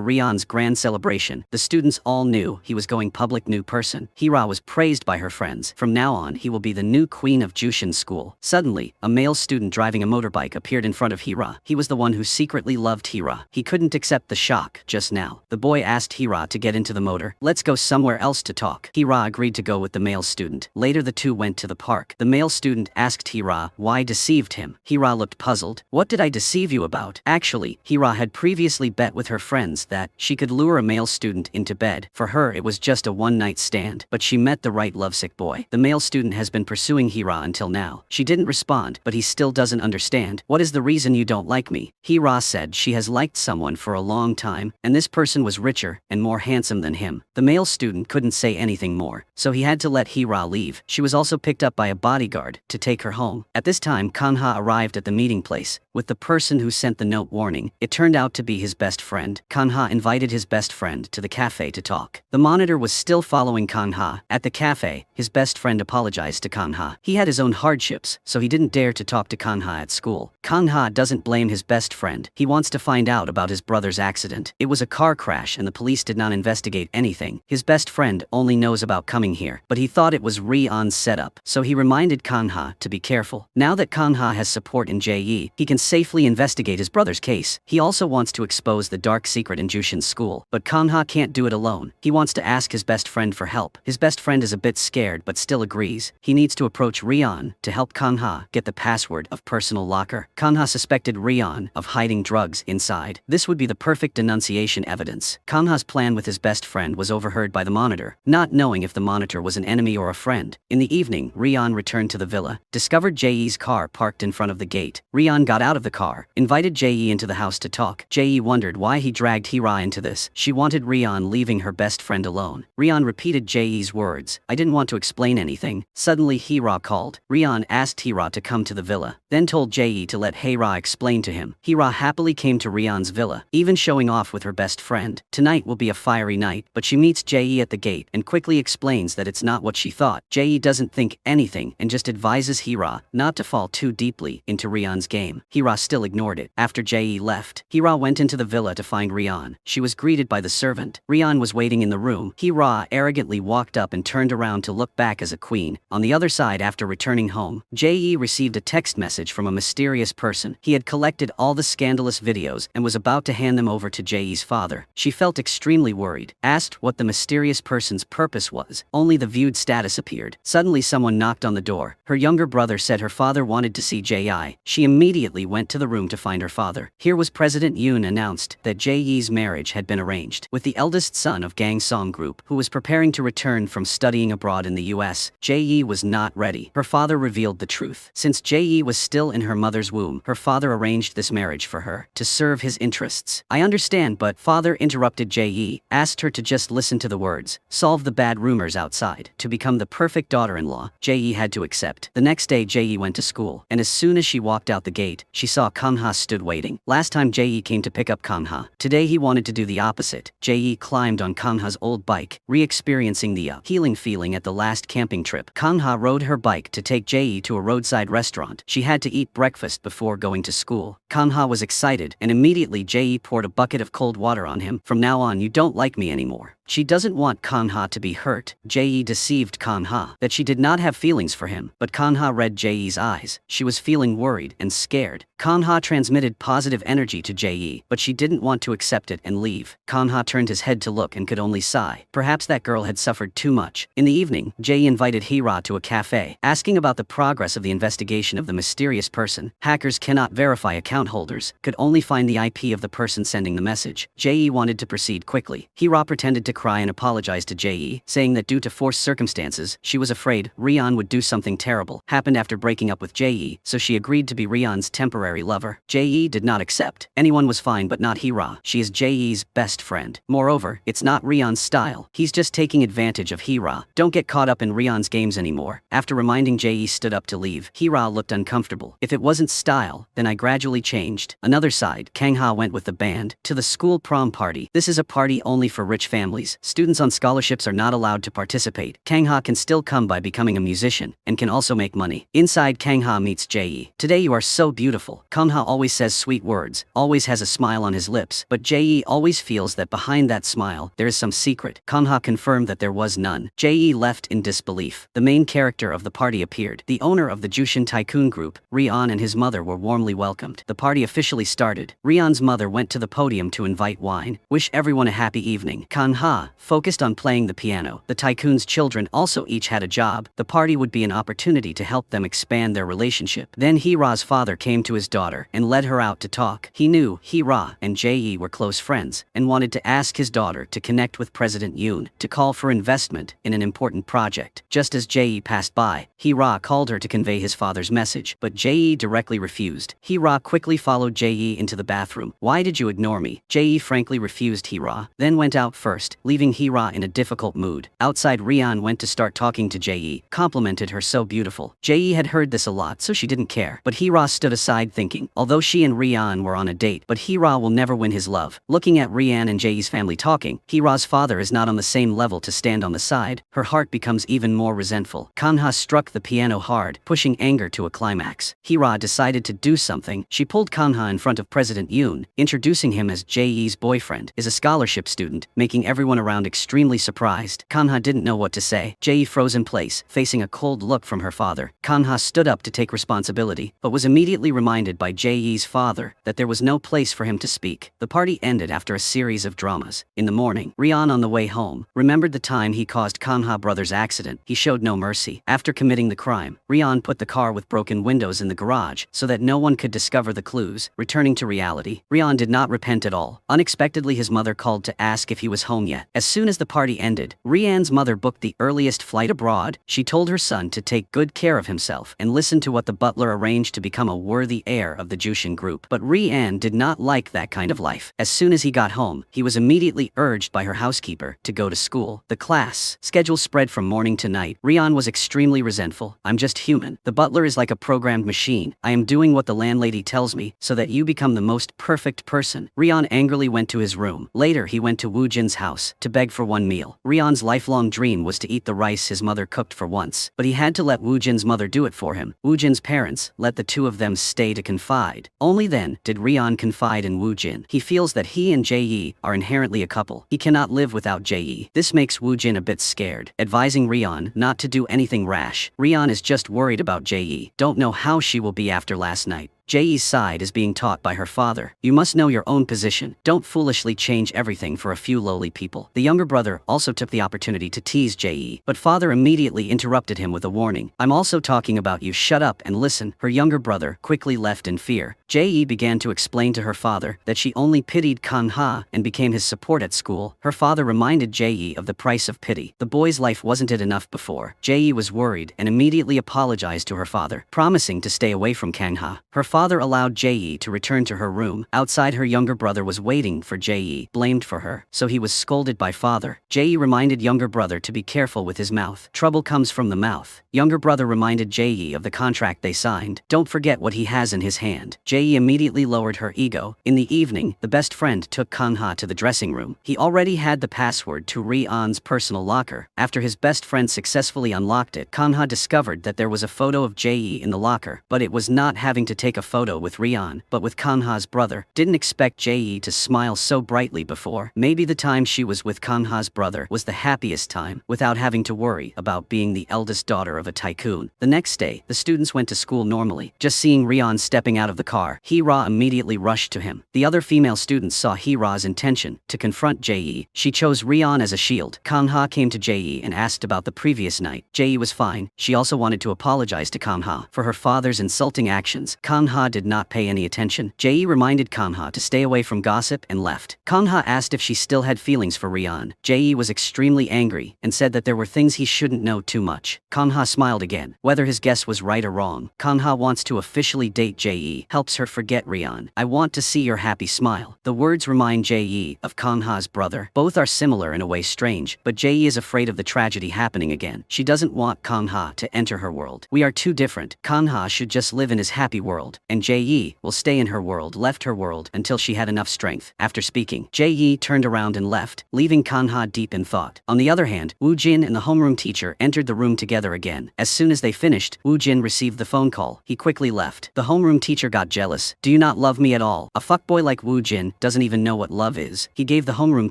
Rian's grand celebration, the students all knew he was going public new person. Hira was praised by her friends. From now on, he will be the new queen of Jushin school. Suddenly, a male student driving a motorbike appeared in front of Hira. He was the one who secretly loved Hira. He couldn't accept the shock just now. The boy asked Hira to get into the motor. Let's go somewhere else to talk. Hira agreed to go with the male student. Later the two went to the park. The male student asked Hira why deceived him. Hira looked puzzled. What did I deceive you about? Actually, Hira had previously bet with her friends that she could lure a male student into bed. For her it was just a one-night stand, but she met the right lovesick boy. The male student has been pursuing Hira until now. She didn't respond, but he still doesn't understand. What is the reason you don't like me? Hira said she has liked someone for a long time, and this person was richer and more handsome than him. The male student couldn't say anything more, so he had to let Hira leave. She was also picked up by a bodyguard to take her home. At this time, Kanha arrived at the meeting place with the person who sent the note warning. It turned out to be his best friend. Kanha invited his best friend to the cafe to talk. The monitor was still following Kanha. At the cafe, his best friend apologized to Kanha. He had his own hardships, so he didn't dare to talk to Kanha at school. Kanha doesn't blame his best friend. He wants to find out about his brother's accident. It was a car crash and the police did not investigate anything. His best friend only knows about coming here, but he thought it was Rian's setup, so he reminded Kanha to be careful. Now that Kanha has support in Jae, he can safely investigate his brother's case. He also wants to expose the dark secret in Jushin's school, but Kanha can't do it alone. He wants to ask his best friend for help. His best friend is a bit scared but still agrees. He needs to approach Rian to help Kanha get the password of personal locker. Kanha suspected Rian of hiding drugs inside. This would be the perfect denunciation evidence. Kanha's plan with his best friend was overheard by the monitor, not knowing if the monitor was an enemy or a friend. In the evening, Rian returned to the villa, discovered Jae's car parked in front of the gate. Rian got out of the car, invited Jae into the house to talk. Jae wondered why he dragged Hira into this. She wanted Rian leaving her best friend alone. Rian repeated Jae's words. I didn't want to explain anything. Suddenly Hira called. Rian asked Hira to come to the villa, then told Jae to let Hira explain to him. Hira happily came to Rian's villa, even showing off with her best friend. Tonight will be a fiery night, but she meets Jae at the gate and quickly explains that it's not what she thought. Jae doesn't think anything and just advises Hira not to fall too deeply into Rian's game. Hira still ignored it. After Jae left, Hira went into the villa to find Rian. She was greeted by the servant. Rian was waiting in the room. Hira arrogantly walked up and turned around to look back as a queen. On the other side, after returning home, Jae received a text message from a mysterious person. He had collected all the scandalous videos and was about to hand them over to Jae's father. She felt extremely worried, asked what the mysterious person's purpose was. Only the viewed status appeared. Suddenly someone knocked on the door. Her younger brother said her father wanted to see Jae. She immediately went to the room to find her father. Here was President Yoon announced that Jae's marriage had been arranged with the eldest son of Gang Song Group, who was preparing to return from studying abroad in the US. Jae was not ready. Her father revealed the truth. Since Jae was still in her mother's womb, her father arranged this marriage for her to serve his interests. I understand, but father interrupted Jae, asked her to just listen to the words, solve the bad rumors outside. To become the perfect daughter-in-law, Jae had to accept. The next day Jae went to school, and as soon as she walked out the gate, she saw Kanha stood waiting. Last time Jae came to pick up Kanha. Today he wanted to do the opposite. Jae climbed on Kanha's old bike, re-experiencing the healing feeling at the last camping trip. Kanha rode her bike to take Jae to a roadside restaurant. She had to eat breakfast before going to school. Kanha was excited, and immediately Jae poured a bucket of cold water on him. From now on, you don't like me anymore. She doesn't want Kanha to be hurt. Jae deceived Kanha that she did not have feelings for him, but Kanha read Jae's eyes. She was feeling worried and scared. Kanha transmitted positive energy to Jae, but she didn't want to accept it and leave. Kanha turned his head to look and could only sigh. Perhaps that girl had suffered too much. In the evening, Jae invited Hira to a cafe, asking about the progress of the investigation of the mysterious person. Hackers cannot verify account holders, could only find the IP of the person sending the message. Jae wanted to proceed quickly. Hira pretended to cry and apologized to Jae, saying that due to forced circumstances, she was afraid Rian would do something terrible. Happened after breaking up with Jae, so she agreed to be Rian's temporary lover. Jae did not accept. Anyone was fine but not Hira. She is Jae's best friend. Moreover, it's not Rian's style. He's just taking advantage of Hira. Don't get caught up in Rian's games anymore. After reminding Jae stood up to leave, Hira looked uncomfortable. If it wasn't style, then I gradually changed. Another side, Kangha went with the band to the school prom party. This is a party only for rich families. Students on scholarships are not allowed to participate. Kangha can still come by becoming a musician, and can also make money. Inside, Kangha meets Jae. Today you are so beautiful. Kangha always says sweet words, always has a smile on his lips, but Jae always feels that behind that smile, there is some secret. Kangha confirmed that there was none. Jae left in disbelief. The main character of the party appeared. The owner of the Jushin Tycoon Group, Rian, and his mother were warmly welcomed. The party officially started. Rian's mother went to the podium to invite wine. Wish everyone a happy evening. Kangha focused on playing the piano. The tycoon's children also each had a job. The party would be an opportunity to help them expand their relationship. Then Hira's father came to his daughter and led her out to talk. He knew Hira and Jae were close friends and wanted to ask his daughter to connect with President Yoon to call for investment in an important project. Just as Jae passed by, Hira called her to convey his father's message, but Jae directly refused. Hira quickly followed Jae into the bathroom. Why did you ignore me? Jae frankly refused Hira, then went out first, leaving Hira in a difficult mood. Outside, Rian went to start talking to Jae, complimented her so beautiful. Jae had heard this a lot, so she didn't care, but Hira stood aside thinking, although she and Rian were on a date, but Hira will never win his love. Looking at Rian and Jae's family talking, Hira's father is not on the same level to stand on the side. Her heart becomes even more resentful. Kanha struck the piano hard, pushing anger to a climax. Hira decided to do something. She pulled Kanha in front of President Yoon, introducing him as Jae's boyfriend, is a scholarship student, making everyone around extremely surprised. Kanha didn't know what to say. Jae froze in place, facing a cold look from her father. Kanha stood up to take responsibility, but was immediately reminded by Jae's father that there was no place for him to speak. The party ended after a series of dramas. In the morning, Rian, on the way home, remembered the time he caused Kanha brother's accident. He showed no mercy. After committing the crime, Rian put the car with broken windows in the garage so that no one could discover the clues. Returning to reality, Rian did not repent at all. Unexpectedly, his mother called to ask if he was home yet. As soon as the party ended, Rian's mother booked the earliest flight abroad. She told her son to take good care of himself and listen to what the butler arranged to become a worthy heir of the Jushin group. But Rian did not like that kind of life. As soon as he got home, he was immediately urged by her housekeeper to go to school. The class schedule spread from morning to night. Rian was extremely resentful. I'm just human. The butler is like a programmed machine. I am doing what the landlady tells me so that you become the most perfect person. Rian angrily went to his room. Later, he went to Woo Jin's house to beg for one meal. Rian's lifelong dream was to eat the rice his mother cooked for once, but he had to let Woo Jin's mother do it for him. Woo Jin's parents let the two of them stay to confide. Only then did Rian confide in Woo Jin. He feels that he and Jae are inherently a couple. He cannot live without Jae. This makes Woo Jin a bit scared, advising Rian not to do anything rash. Rian is just worried about Jae. Don't know how she will be after last night. Jae's side is being taught by her father. You must know your own position. Don't foolishly change everything for a few lowly people. The younger brother also took the opportunity to tease Jae, but father immediately interrupted him with a warning. I'm also talking about you. Shut up and listen. Her younger brother quickly left in fear. Jae began to explain to her father that she only pitied Kanha and became his support at school. Her father reminded Jae of the price of pity. The boy's life wasn't it enough before. Jae was worried and immediately apologized to her father, promising to stay away from Kangha. Her father allowed Jae to return to her room. Outside, her younger brother was waiting for Jae, blamed for her, so he was scolded by father. Jae reminded younger brother to be careful with his mouth. Trouble comes from the mouth. Younger brother reminded Jae of the contract they signed. Don't forget what he has in his hand. Jae immediately lowered her ego. In the evening, the best friend took Kangha to the dressing room. He already had the password to Rian's personal locker. After his best friend successfully unlocked it, Kangha discovered that there was a photo of Jae in the locker, but it was not having to take a a photo with Rian, but with Kanha's brother. Didn't expect Jae to smile so brightly before. Maybe the time she was with Kanha's brother was the happiest time, without having to worry about being the eldest daughter of a tycoon. The next day, the students went to school normally. Just seeing Rian stepping out of the car, Hee-ra immediately rushed to him. The other female students saw Hee-ra's intention to confront Jae. She chose Rian as a shield. Kanha came to Jae and asked about the previous night. Jae was fine. She also wanted to apologize to Kanha for her father's insulting actions. Kanha did not pay any attention. Jae reminded Kanha to stay away from gossip and left. Kanha asked if she still had feelings for Rian. Jae was extremely angry and said that there were things he shouldn't know too much. Kanha smiled again. Whether his guess was right or wrong, Kanha wants to officially date Jae, helps her forget Rian. I want to see your happy smile. The words remind Jae of Kanha's brother. Both are similar in a way strange, but Jae is afraid of the tragedy happening again. She doesn't want Kanha to enter her world. We are too different. Kanha should just live in his happy world, and Jae will stay in her world, left her world until she had enough strength. After speaking, Jae turned around and left, leaving Kanha deep in thought. On the other hand, Woo Jin and the homeroom teacher entered the room together again. As soon as they finished, Woo Jin received the phone call. He quickly left. The homeroom teacher got jealous. Do you not love me at all? A fuckboy like Woo Jin doesn't even know what love is. He gave the homeroom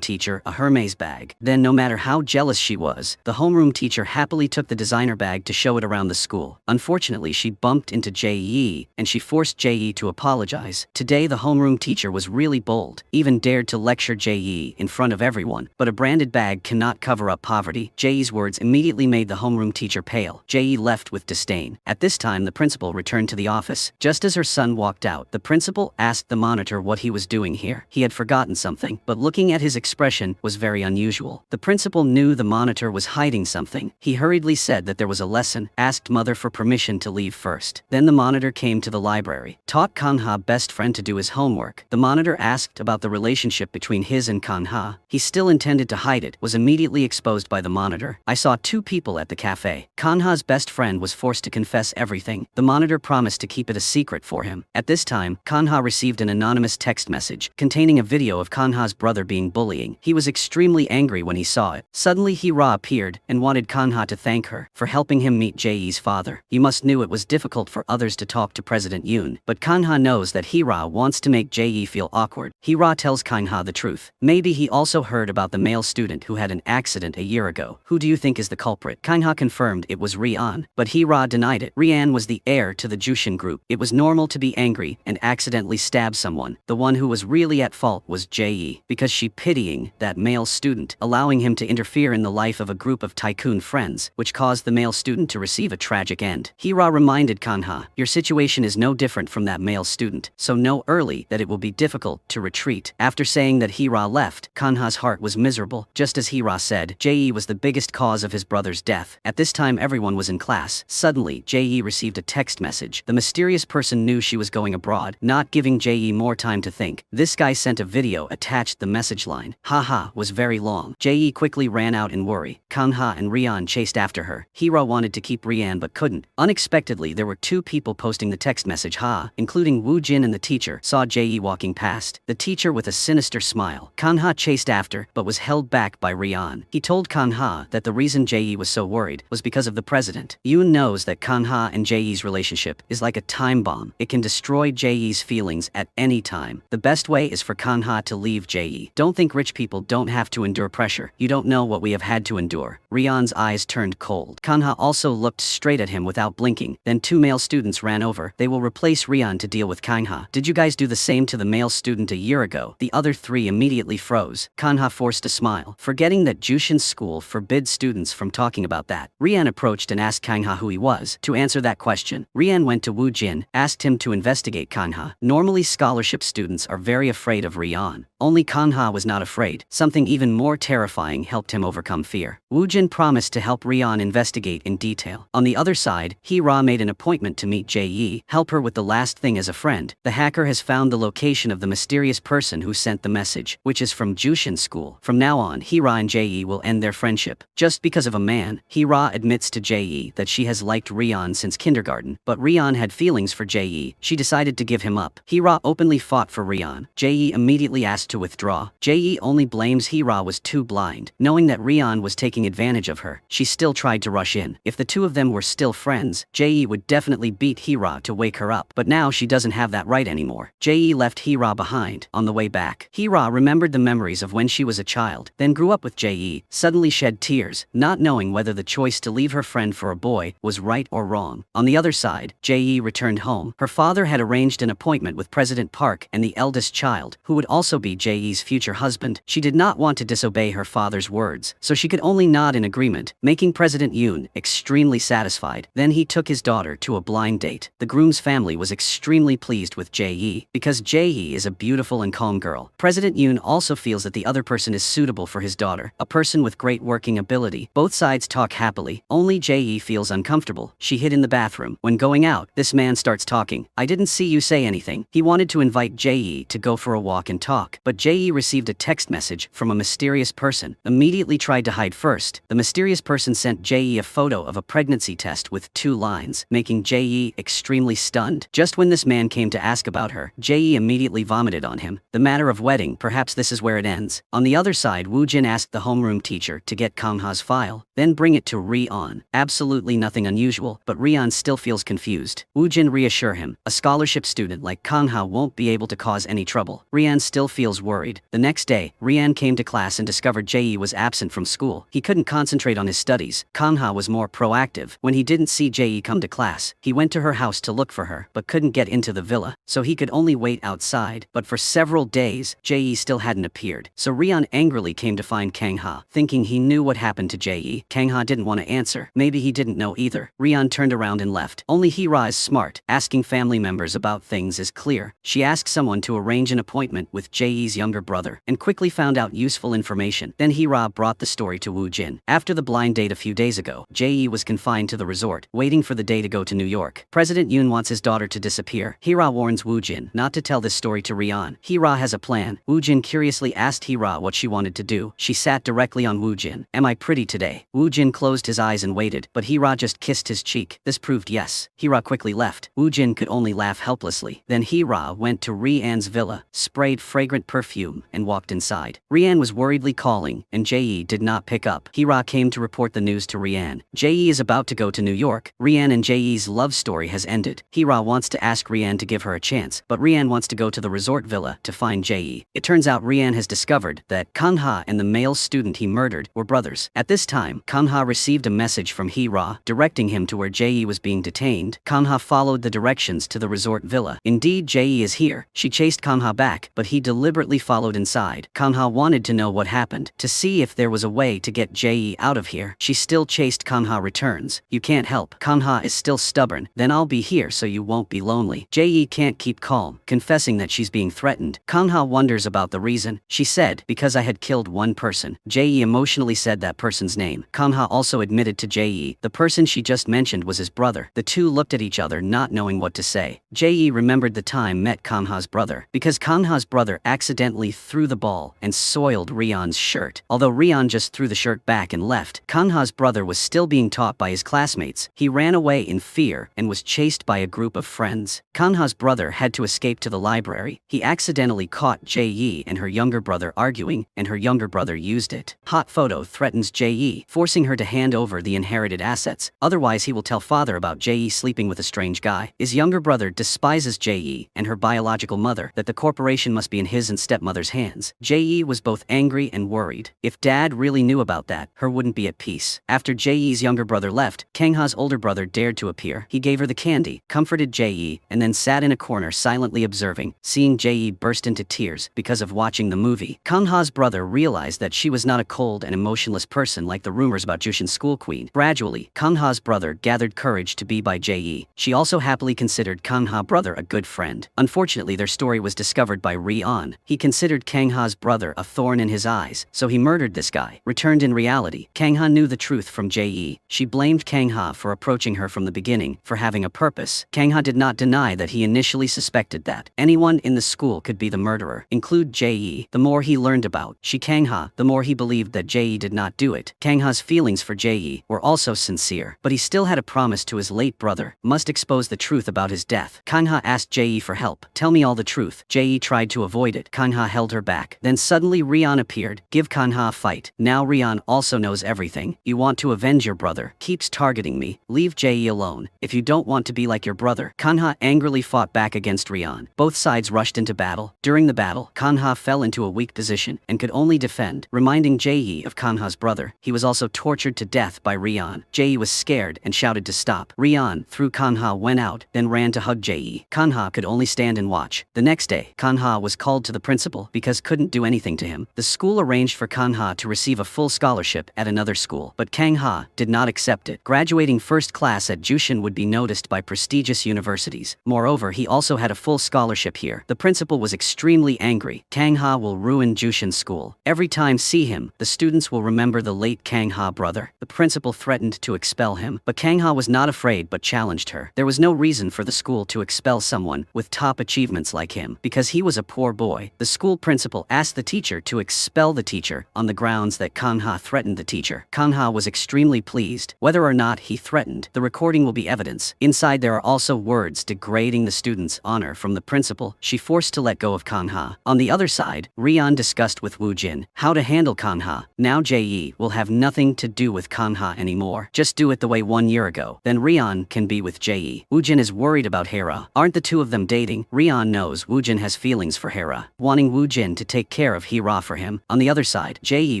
teacher a Hermes bag. Then, no matter how jealous she was, the homeroom teacher happily took the designer bag to show it around the school. Unfortunately, she bumped into Jae, and she forced Jae to apologize. Today, the homeroom teacher was really bold, even dared to lecture Jae in front of everyone. But a branded bag cannot cover up poverty. Jae's words immediately made the homeroom teacher pale. Jae left with disdain. At this time, the principal returned to the office. Just as her son walked out, the principal asked the monitor what he was doing here. He had forgotten something, but looking at his expression was very unusual. The principal knew the monitor was hiding something. He hurriedly said that there was a lesson, asked mother for permission to leave first. Then the monitor came to the library, taught Kanha best friend to do his homework. The monitor asked about the relationship between his and Kanha. He still intended to hide it, was immediately exposed by the monitor. I saw two people at the cafe. Kanha's best friend was forced to confess everything. The monitor promised to keep it a secret for him. At this time, Kanha received an anonymous text message containing a video of Kanha's brother being bullying. He was extremely angry when he saw it. Suddenly Hee-ra appeared and wanted Kanha to thank her for helping him meet Jae's father. You must knew it was difficult for others to talk to President Yoon, but Kanha knows that Hee-ra wants to make Jae feel awkward. Hee-ra tells Kanha the truth. Maybe he also heard about the male student who had an accident a year ago. Who do you think is the culprit? Kanha confirmed it was Rian, but Hee-ra denied it. Rian was the heir to the Jushin group. It was normal to be angry and accidentally stab someone. The one who was really at fault was Jae, because she pitying that male student, allowing him to interfere in the life of a group of tycoon friends, which caused the male student to receive a tragic end. Hee-ra reminded Kanha, your situation is no different from that male student, so know early that it will be difficult to retreat. After saying that Hee-ra left, Kanha's heart was miserable. Just as Hee-ra said, Jae was the biggest cause of his brother's death. At this time everyone was in class. Suddenly, Jae received a text message. The mysterious person knew she was going abroad, not giving Jae more time to think. This guy sent a video attached the message line. Haha was very long. Jae quickly ran out in worry. Kanha and Rian chased after her. Hee-ra wanted to keep Rian but couldn't. Unexpectedly, there were two people posting the text message, including Woo Jin, and the teacher saw Jae walking past. The teacher with a sinister smile. Kanha chased after, but was held back by Rian. He told Kanha that the reason Jae was so worried was because of the president. Yoon knows that Kanha and Jae's relationship is like a time bomb. It can destroy Jae's feelings at any time. The best way is for Kanha to leave Jae. Don't think rich people don't have to endure pressure. You don't know what we have had to endure. Rian's eyes turned cold. Kanha also looked straight at him without blinking. Then two male students ran over. They will replace Rian to deal with Kanha. Did you guys do the same to the male student a year ago? The other three immediately froze. Kanha forced a smile, forgetting that Jushin's school forbids students from talking about that. Rian approached and asked Kanha who he was. To answer that question, Rian went to Woo Jin, asked him to investigate Kanha. Normally scholarship students are very afraid of Rian. Only Kanha was not afraid. Something even more terrifying helped him overcome fear. Woo Jin promised to help Rian investigate in detail. On the other side, Hee-ra made an appointment to meet Jae, help her with the last thing as a friend. The hacker has found the location of the mysterious person who sent the message, which is from Jushin school. From now on, Hee-ra and Jae will end their friendship. Just because of a man, Hee-ra admits to Jae that she has liked Rian since kindergarten, but Rian had feelings for Jae. She decided to give him up. Hee-ra openly fought for Rian. Jae immediately asked to withdraw. Jae only blames Hee-ra was too blind. Knowing that Rian was taking advantage of her, she still tried to rush in. If the two of them were still friends, Jae would definitely beat Hee-ra to wake her up. But now she doesn't have that right anymore. Jae left Hee-ra behind. On the way back, Hee-ra remembered the memories of when she was a child, then grew up with Jae, suddenly shed tears, not knowing whether the choice to leave her friend for a boy was right or wrong. On the other side, Jae returned home. Her father had arranged an appointment with President Park and the eldest child, who would also be Jae's future husband. She did not want to disobey her father's words, so she could only nod in agreement, making President Yoon extremely satisfied. Then he took his daughter to a blind date. The groom's family was extremely pleased with Jae, because Jae is a beautiful and calm girl. President Yoon also feels that the other person is suitable for his daughter, a person with great working ability. Both sides talk happily. Only Jae feels uncomfortable. She hid in the bathroom. When going out, this man starts talking. I didn't see you say anything. He wanted to invite Jae to go for a walk and talk, but Jae received a text message from a mysterious person. Immediately tried to hide first. The mysterious person sent Jae a photo of a pregnancy test with 2 lines, making Jae extremely stunned. Just when this man came to ask about her, Jae immediately vomited on him. The matter of wedding, perhaps this is where it ends. On the other side, Woo Jin asked the homeroom teacher to get Kangha's file, then bring it to Rian. Absolutely nothing unusual, but Rian still feels confused. Woo Jin reassure him, a scholarship student like Kangha won't be able to cause any trouble. Rian still feels worried. The next day, Rian came to class and discovered Jae was absent from school. He couldn't concentrate on his studies. Kangha was more proactive. When he didn't see Jae come to class, he went to her house to look for her, but couldn't get into the villa, so he could only wait outside. But for several days, Jae still hadn't appeared. So Rian angrily came to find Kangha, thinking he knew what happened to Jae. Kangha didn't want to answer. Maybe he didn't know either. Rian turned around and left. Only Hee-ra is smart. Asking family members about things is clear. She asked someone to arrange an appointment with Jae's younger brother, and quickly found out useful information. Then Hee-ra brought the story to Woo Jin. After the blind date a few days ago, Jae was confined to the resort, waiting for the day to go to New York. President Yoon wants his daughter to disappear. Hee-ra warns Woo Jin not to tell this story to Rian. Hee-ra has a plan. Woo Jin curiously asked Hee-ra what she wanted to do. She sat directly on Woo Jin. Am I pretty today? Woo Jin closed his eyes and waited, but Hee-ra just kissed his cheek. This proved yes. Hee-ra quickly left. Woo Jin could only laugh helplessly. Then Hee-ra went to Rian's villa, sprayed fragrant perfume, and walked inside. Rian was worriedly calling, and Jae did not pick up. Hee-ra came to report the news to Rian. Jae is about to go to New York. Rian and Jae's love story has ended. Hee-ra wants to ask Rian to give her a chance, but Rian wants to go to the resort villa to find Jae. It turns out Rian has discovered that Kangha and the male student he murdered were brothers. At this time, Kangha received a message from Hee-ra, directing him to where Jae was being detained. Kangha followed the directions to the resort villa. Indeed, Jae is here. She chased Kangha back, but he deliberately followed inside. Kangha wanted to know what happened, to see if there was a way to get Jae out of here. She still chased. Kangha returns. You can't help. Kangha is still stubborn. Then I'll be here so you won't be lonely. Jae can't keep calm, confessing that she's being threatened. Kangha wonders about the reason. She said, because I had killed one person. Jae emotionally said that person's name. Kangha also admitted to Jae the person she just mentioned was his brother. The two looked at each other, not knowing what to say. Jae remembered the time met Kangha's brother, because Kangha's brother accidentally threw the ball and soiled Rian's shirt. Although Rian just threw the shirt back and left, Kangha's brother was still being taught by his classmates. He ran away in fear and was chased by a group of friends. Kangha's brother had to escape to the library. He accidentally caught Jae and her younger brother arguing, and her younger brother used it. Hot photo threatens Jae, forcing her to hand over the inherited assets. Otherwise he will tell father about Jae sleeping with a strange guy. His younger brother despises Jae and her biological mother, that the corporation must be in his and stepmother's hands. Jae was both angry and worried. If dad really knew about that, her wouldn't be at peace. After Jae's younger brother left, Kangha's older brother dared to appear. He gave her the candy, comforted Jae, and then sat in a corner silently observing. Seeing Jae burst into tears because of watching the movie, Kangha's brother realized that she was not a cold and emotionless person like the rumors about Jushin's school queen. Gradually, Kangha's brother gathered courage to be by Jae. She also happily considered Kangha's brother a good friend. Unfortunately, their story was discovered by Rian. He considered Kangha's brother a thorn in his eyes, so he murdered this guy. Returned in reality, Kangha knew the truth from Jae. She blamed Kangha for approaching her from the beginning, for having a purpose. Kangha did not deny that he initially suspected that anyone in the school could be the murderer, include Jae. The more he learned about Kangha, the more he believed that Jae did not do it. Kangha's feelings for Jae were also sincere, but he still had a promise to his late brother, must expose the truth about his death. Kangha asked Jae for help. Tell me all the truth. Jae tried to avoid it. Kanha held her back. Then suddenly Rian appeared. Give Kanha a fight. Now Rian also knows everything. You want to avenge your brother. Keeps targeting me. Leave Jae alone. If you don't want to be like your brother. Kanha angrily fought back against Rian. Both sides rushed into battle. During the battle, Kanha fell into a weak position and could only defend, reminding Jae of Kanha's brother. He was also tortured to death by Rian. Jae was scared and shouted to stop. Rian, through Kanha, went out, then ran to hug Jae. Kanha could only stand and watch. The next day, Kanha was called to the principal because couldn't do anything to him. The school arranged for Kanha to receive a full scholarship at another school, but Kangha did not accept it. Graduating first class at Jushin would be noticed by prestigious universities. Moreover, he also had a full scholarship here. The principal was extremely angry. Kangha will ruin Jushin school. Every time see him, the students will remember the late Kangha brother. The principal threatened to expel him, but Kangha was not afraid but challenged her. There was no reason for the school to expel someone with top achievements like him because he was a poor boy. The school principal asked the teacher to expel the teacher on the grounds that Kangha threatened the teacher. Kangha was extremely pleased. Whether or not he threatened, the recording will be evidence. Inside there are also words degrading the student's honor from the principal. She forced to let go of Kangha. On the other side, Rian discussed with Woo Jin how to handle Kangha. Now Jae will have nothing to do with Kangha anymore. Just do it the way 1 year ago. Then Rian can be with Jae. Woo Jin is worried about Hera. Aren't the two of them dating? Rian knows Woo Jin has feelings for Hera, wanting Woo Jin to take care of Hera for him. On the other side, Jae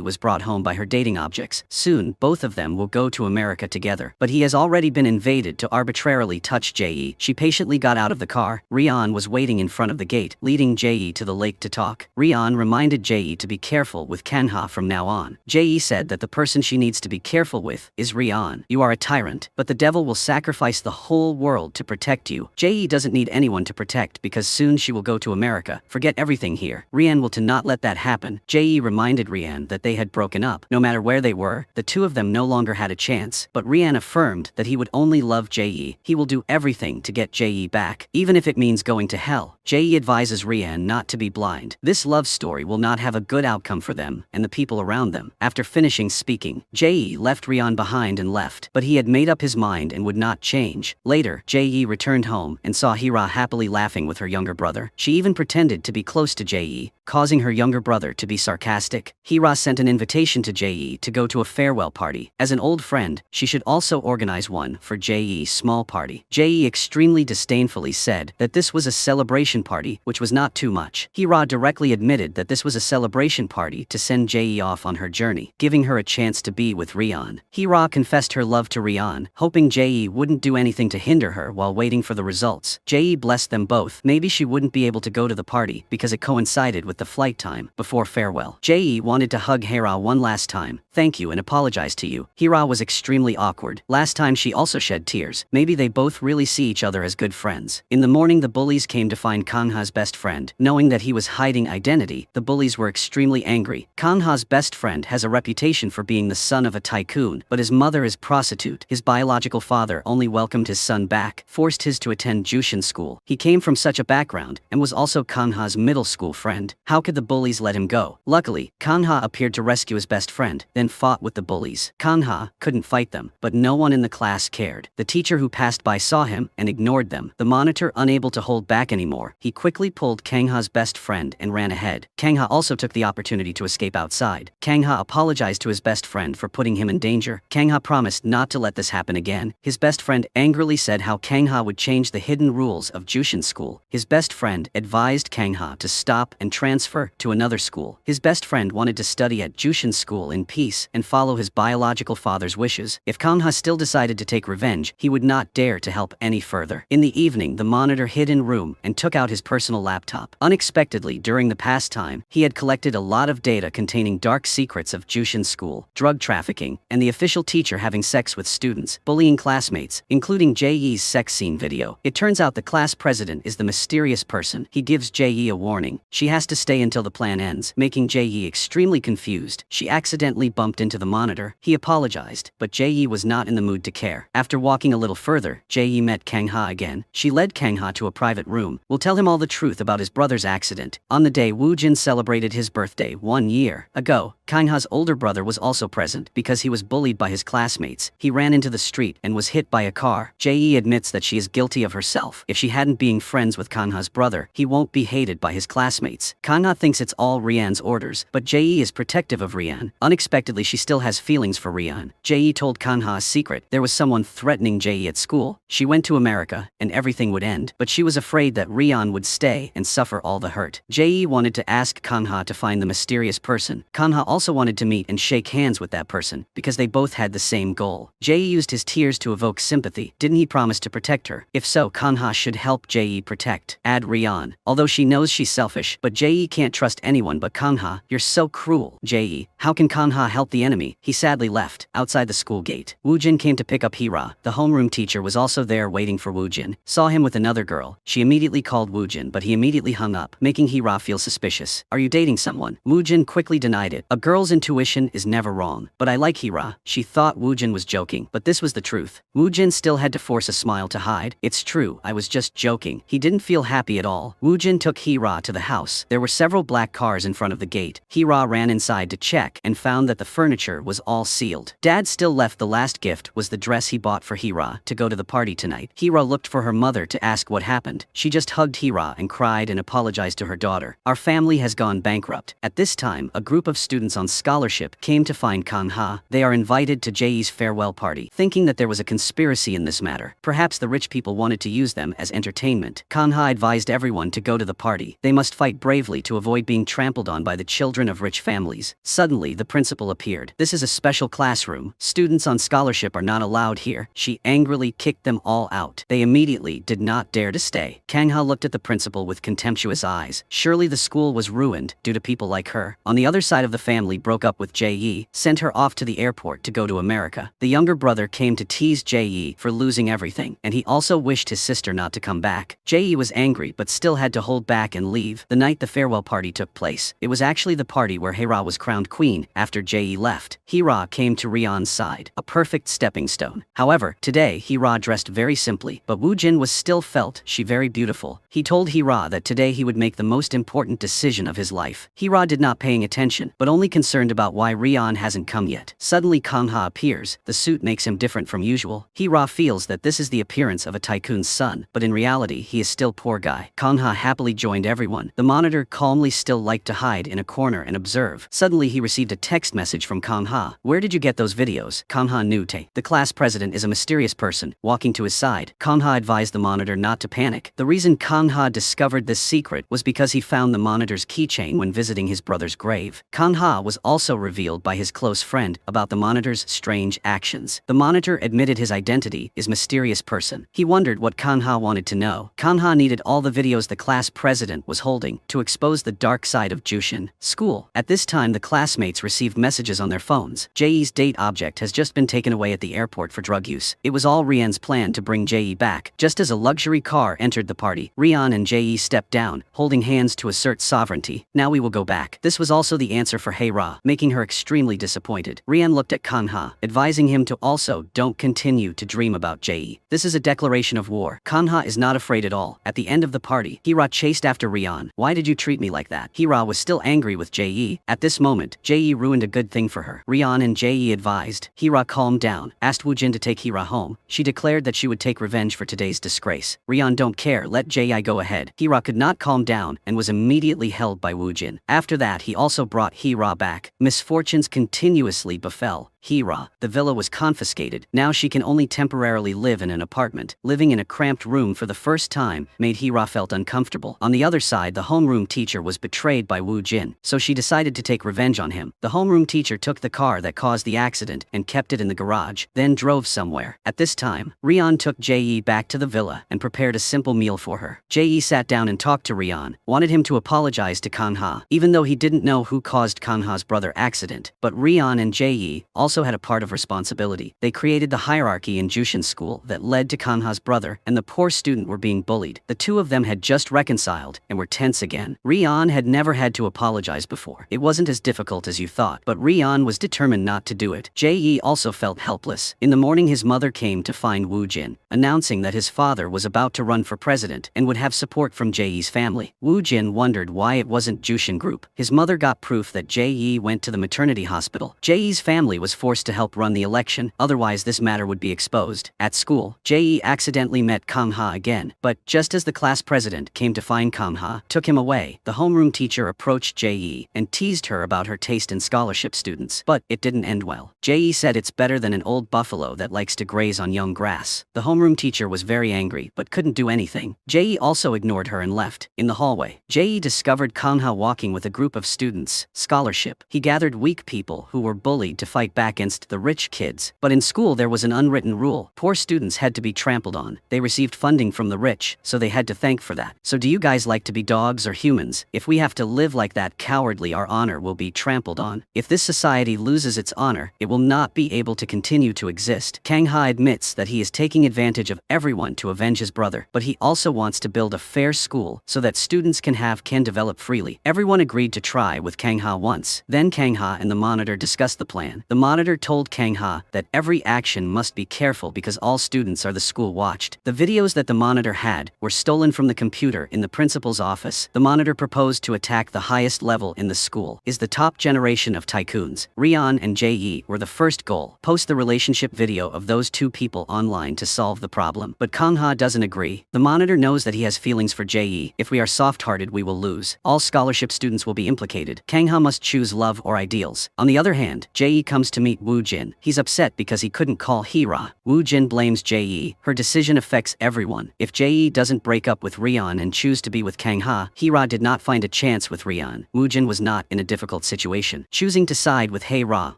was brought home by her dating objects. Soon, both of them will go to America together. But he has already been invaded to arbitrarily touch Jae. She patiently got out of the car. Rian was waiting in front of the gate, leading Jae to the lake to talk. Rian reminded Jae to be careful with Kangha from now on. Jae said that the person she needs to be careful with is Rian. You are a tyrant, but the devil will sacrifice the whole world to protect you. Jae doesn't need anyone to protect because soon she will go to America. Forget everything here. Rian will to not let that happen. Jae reminded Rian that they had broken up. No matter where they were, the two of them no longer had a chance. But Rian affirmed that he would only love Jae. He will do everything to get Jae back, even if it means going to hell. Jae advises Rian not to be blind. This love story will not have a good outcome for them and the people around them. After finishing speaking, Jae left Rian behind and left, but he had made up his mind and would not change. Later, Jae returned home and saw Hira happily laughing with her younger brother. She even pretended to be close to Jae, causing her younger brother to be sarcastic. Hira sent an invitation to Jae to go to a farewell party. As an old friend, she should also organize one for Jae's small party. Jae extremely disdainfully said that this was a celebration party, which was not too much. Hira directly admitted that this was a celebration party to send Jae off on her journey, giving her a chance to be with Rian. Hira confessed her love to Rian, hoping Jae wouldn't do anything to hinder her while waiting for the results. Jae blessed them both. Maybe she wouldn't be able to go to the party because it coincided with the flight time. Before farewell, Jae wanted to hug Hira one last time, thank you and apologize to you. Hira was extremely awkward. Last time she also shed tears. Maybe they both really see each other as good friends. In the morning the bullies came to find Kangha's best friend. Knowing that he was hiding identity, the bullies were extremely angry. Kangha's best friend has a reputation for being the son of a tycoon, but his mother is prostitute. His biological father only welcomed his son back, forced his to attend Jushin school. He came from such a background and was also Kangha's middle school friend. How could the bullies let him go? Luckily, Kangha appeared to rescue his best friend, then fought with the bullies. Kangha couldn't fight them, but no one in the class cared. The teacher who passed by saw him and ignored them. The monitor, unable to hold back anymore, he quickly pulled Kangha's best friend and ran ahead. Kangha also took the opportunity to escape outside. Kangha apologized to his best friend for putting him in danger. Kangha promised not to let this happen again. His best friend angrily said how Kangha would change the hidden rules of Jushin school. His best friend advised Kangha to stop and transfer to another school. His best friend wanted to study at Jushin school in peace and follow his biological father's wishes. If Kangha still decided to take revenge, he would not dare to help any further. In the evening, the monitor hid in room and took out his personal laptop. Unexpectedly, during the pastime, he had collected a lot of data containing dark secrets of Jushin school, drug trafficking, and the official teacher having sex with students, bullying classmates, including Jae's sex scene video. It turns out the class president is the mysterious person. He gives Jae a warning. She has to stay until the plan ends, making Jae extremely confused. She accidentally bumped bumped into the monitor, he apologized, but Jae was not in the mood to care. After walking a little further, Jae met Kang-ha again. She led Kang-ha to a private room. We'll tell him all the truth about his brother's accident. On the day Woo-jin celebrated his birthday 1 year ago, Kang-ha's older brother was also present. Because he was bullied by his classmates, he ran into the street and was hit by a car. Jae admits that she is guilty of herself. If she hadn't been friends with Kang-ha's brother, he won't be hated by his classmates. Kang-ha thinks it's all Rian's orders, but Jae is protective of Rian. Unexpectedly, she still has feelings for Rian. Jae told Kang-ha a secret. There was someone threatening Jae at school. She went to America, and everything would end, but she was afraid that Rian would stay and suffer all the hurt. Jae wanted to ask Kang-ha to find the mysterious person. Kang-ha also wanted to meet and shake hands with that person, because they both had the same goal. Jae used his tears to evoke sympathy. Didn't he promise to protect her? If so, Kang-ha should help Jae protect Rian. Although she knows she's selfish, but Jae can't trust anyone but Kang-ha. You're so cruel, Jae. How can Kang-ha help the enemy? He sadly left. Outside the school gate, Woo-jin came to pick up Hira. The homeroom teacher was also there waiting for Woo-jin. Saw him with another girl. She immediately called Woo-jin, but he immediately hung up, making Hira feel suspicious. Are you dating someone? Woo-jin quickly denied it. A girl's intuition is never wrong. But I like Hira. She thought Woo-jin was joking, but this was the truth. Woo-jin still had to force a smile to hide. It's true, I was just joking. He didn't feel happy at all. Woo-jin took Hira to the house. There were several black cars in front of the gate. Hira ran inside to check and found that the furniture was all sealed. Dad still left. The last gift was the dress he bought for Hira to go to the party tonight. Hira looked for her mother to ask what happened. She just hugged Hira and cried and apologized to her daughter. Our family has gone bankrupt. At this time, a group of students on scholarship came to find Kang-ha. They are invited to Jae's farewell party, thinking that there was a conspiracy in this matter. Perhaps the rich people wanted to use them as entertainment. Kang-ha advised everyone to go to the party. They must fight bravely to avoid being trampled on by the children of rich families. Suddenly, the principal appeared. This is a special classroom. Students on scholarship are not allowed here. She angrily kicked them all out. They immediately did not dare to stay. Kang-ha looked at the principal with contemptuous eyes. Surely the school was ruined due to people like her. On the other side of the family broke up with Jae, sent her off to the airport to go to America. The younger brother came to tease Jae for losing everything, and he also wished his sister not to come back. Jae was angry but still had to hold back and leave. The night the farewell party took place, it was actually the party where Hira was crowned queen after Jae left. Hira came to Rian's side, a perfect stepping stone. However, today Hira dressed very simply, but Woo-jin was still felt she very beautiful. He told Hira that today he would make the most important decision of his life. Hira did not paying attention, but only concerned about why Rian hasn't come yet. Suddenly Kang-ha appears. The suit makes him different from usual. Hira feels that this is the appearance of a tycoon's son, but in reality he is still poor guy. Kang-ha happily joined everyone. The monitor calmly still liked to hide in a corner and observe. Suddenly he received a text message from Kang-ha. Where did you get those videos? Kang-ha knew the class president is a mysterious person. Walking to his side, Kang-ha advised the monitor not to panic. The reason Kang-ha discovered this secret was because he found the monitor's keychain when visiting his brother's grave. Kang-ha was also revealed by his close friend about the monitor's strange actions. The monitor admitted his identity is mysterious person. He wondered what Kang-ha wanted to know. Kang-ha needed all the videos the class president was holding to expose the dark side of Jushin school. At this time, the classmates received messages on their phones. Jae's date object has just been taken away at the airport for drug use. It was all Rian's plan to bring Jae back. Just as a luxury car entered the party, Rian and Jae stepped down, holding hands to assert sovereignty. Now we will go back. This was also the answer for Hira, making her extremely disappointed. Rian looked at Kang-ha, advising him to also don't continue to dream about Jae. This is a declaration of war. Kang-ha is not afraid at all. At the end of the party, Hira chased after Rian. Why did you treat me like that? Hira was still angry with Jae. At this moment, Jae ruined a good thing for her. Rian and Jae advised. Hira calmed down, asked Woo-jin to take Hira home. She declared that she would take revenge for today's disgrace. Rian don't care, let Jae go ahead. Hira could not calm down and was immediately held by Woo-jin. After that, he also brought Hira back. Misfortunes continuously befell Hira. The villa was confiscated. Now she can only temporarily live in an apartment. Living in a cramped room for the first time made Hira felt uncomfortable. On the other side, the homeroom teacher was betrayed by Woo-jin, so she decided to take revenge on him. The homeroom teacher took the car that caused the accident and kept it in the garage, then drove somewhere. At this time, Rian took Jae back to the villa and prepared a simple meal for her. Jae sat down and talked to Rian, wanted him to apologize to Kang-ha, even though he didn't know who caused Kang-ha's brother accident. But Rian and Jae also also had a part of responsibility. They created the hierarchy in Jushin school that led to Kangha's brother and the poor student were being bullied. The two of them had just reconciled and were tense again. Rian had never had to apologize before. It wasn't as difficult as you thought, but Rian was determined not to do it. Jae also felt helpless. In the morning his mother came to find Woo Jin, announcing that his father was about to run for president and would have support from Jae's family. Woo Jin wondered why it wasn't Jushin Group. His mother got proof that Jae went to the maternity hospital. Jae's family was forced to help run the election, otherwise this matter would be exposed. At school, Jae accidentally met Kangha again, but just as the class president came to find Kangha, took him away, the homeroom teacher approached Jae and teased her about her taste in scholarship students. But it didn't end well. Jae said it's better than an old buffalo that likes to graze on young grass. The homeroom teacher was very angry but couldn't do anything. Jae also ignored her and left. In the hallway, Jae discovered Kangha walking with a group of students. Scholarship. He gathered weak people who were bullied to fight back against the rich kids. But in school there was an unwritten rule. Poor students had to be trampled on. They received funding from the rich, so they had to thank for that. So do you guys like to be dogs or humans? If we have to live like that cowardly, our honor will be trampled on. If this society loses its honor, it will not be able to continue to exist. Kangha admits that he is taking advantage of everyone to avenge his brother, but he also wants to build a fair school so that students can develop freely. Everyone agreed to try with Kangha once. Then Kangha and the monitor discussed the plan. The monitor told Kangha that every action must be careful because all students are the school watched. The videos that the monitor had were stolen from the computer in the principal's office. The monitor proposed to attack the highest level in the school, is the top generation of tycoons. Rian and Jae were the first goal. Post the relationship video of those two people online to solve the problem. But Kangha doesn't agree. The monitor knows that he has feelings for Jae. If we are soft-hearted, we will lose. All scholarship students will be implicated. Kangha must choose love or ideals. On the other hand, Jae comes to meet Woo Jin. He's upset because he couldn't call Hira. Woo Jin blames Jae. Her decision affects everyone. If Jae doesn't break up with Rian and choose to be with Kangha, Hira did not find a chance with Rian. Woo Jin was not in a difficult situation, choosing to side with Hira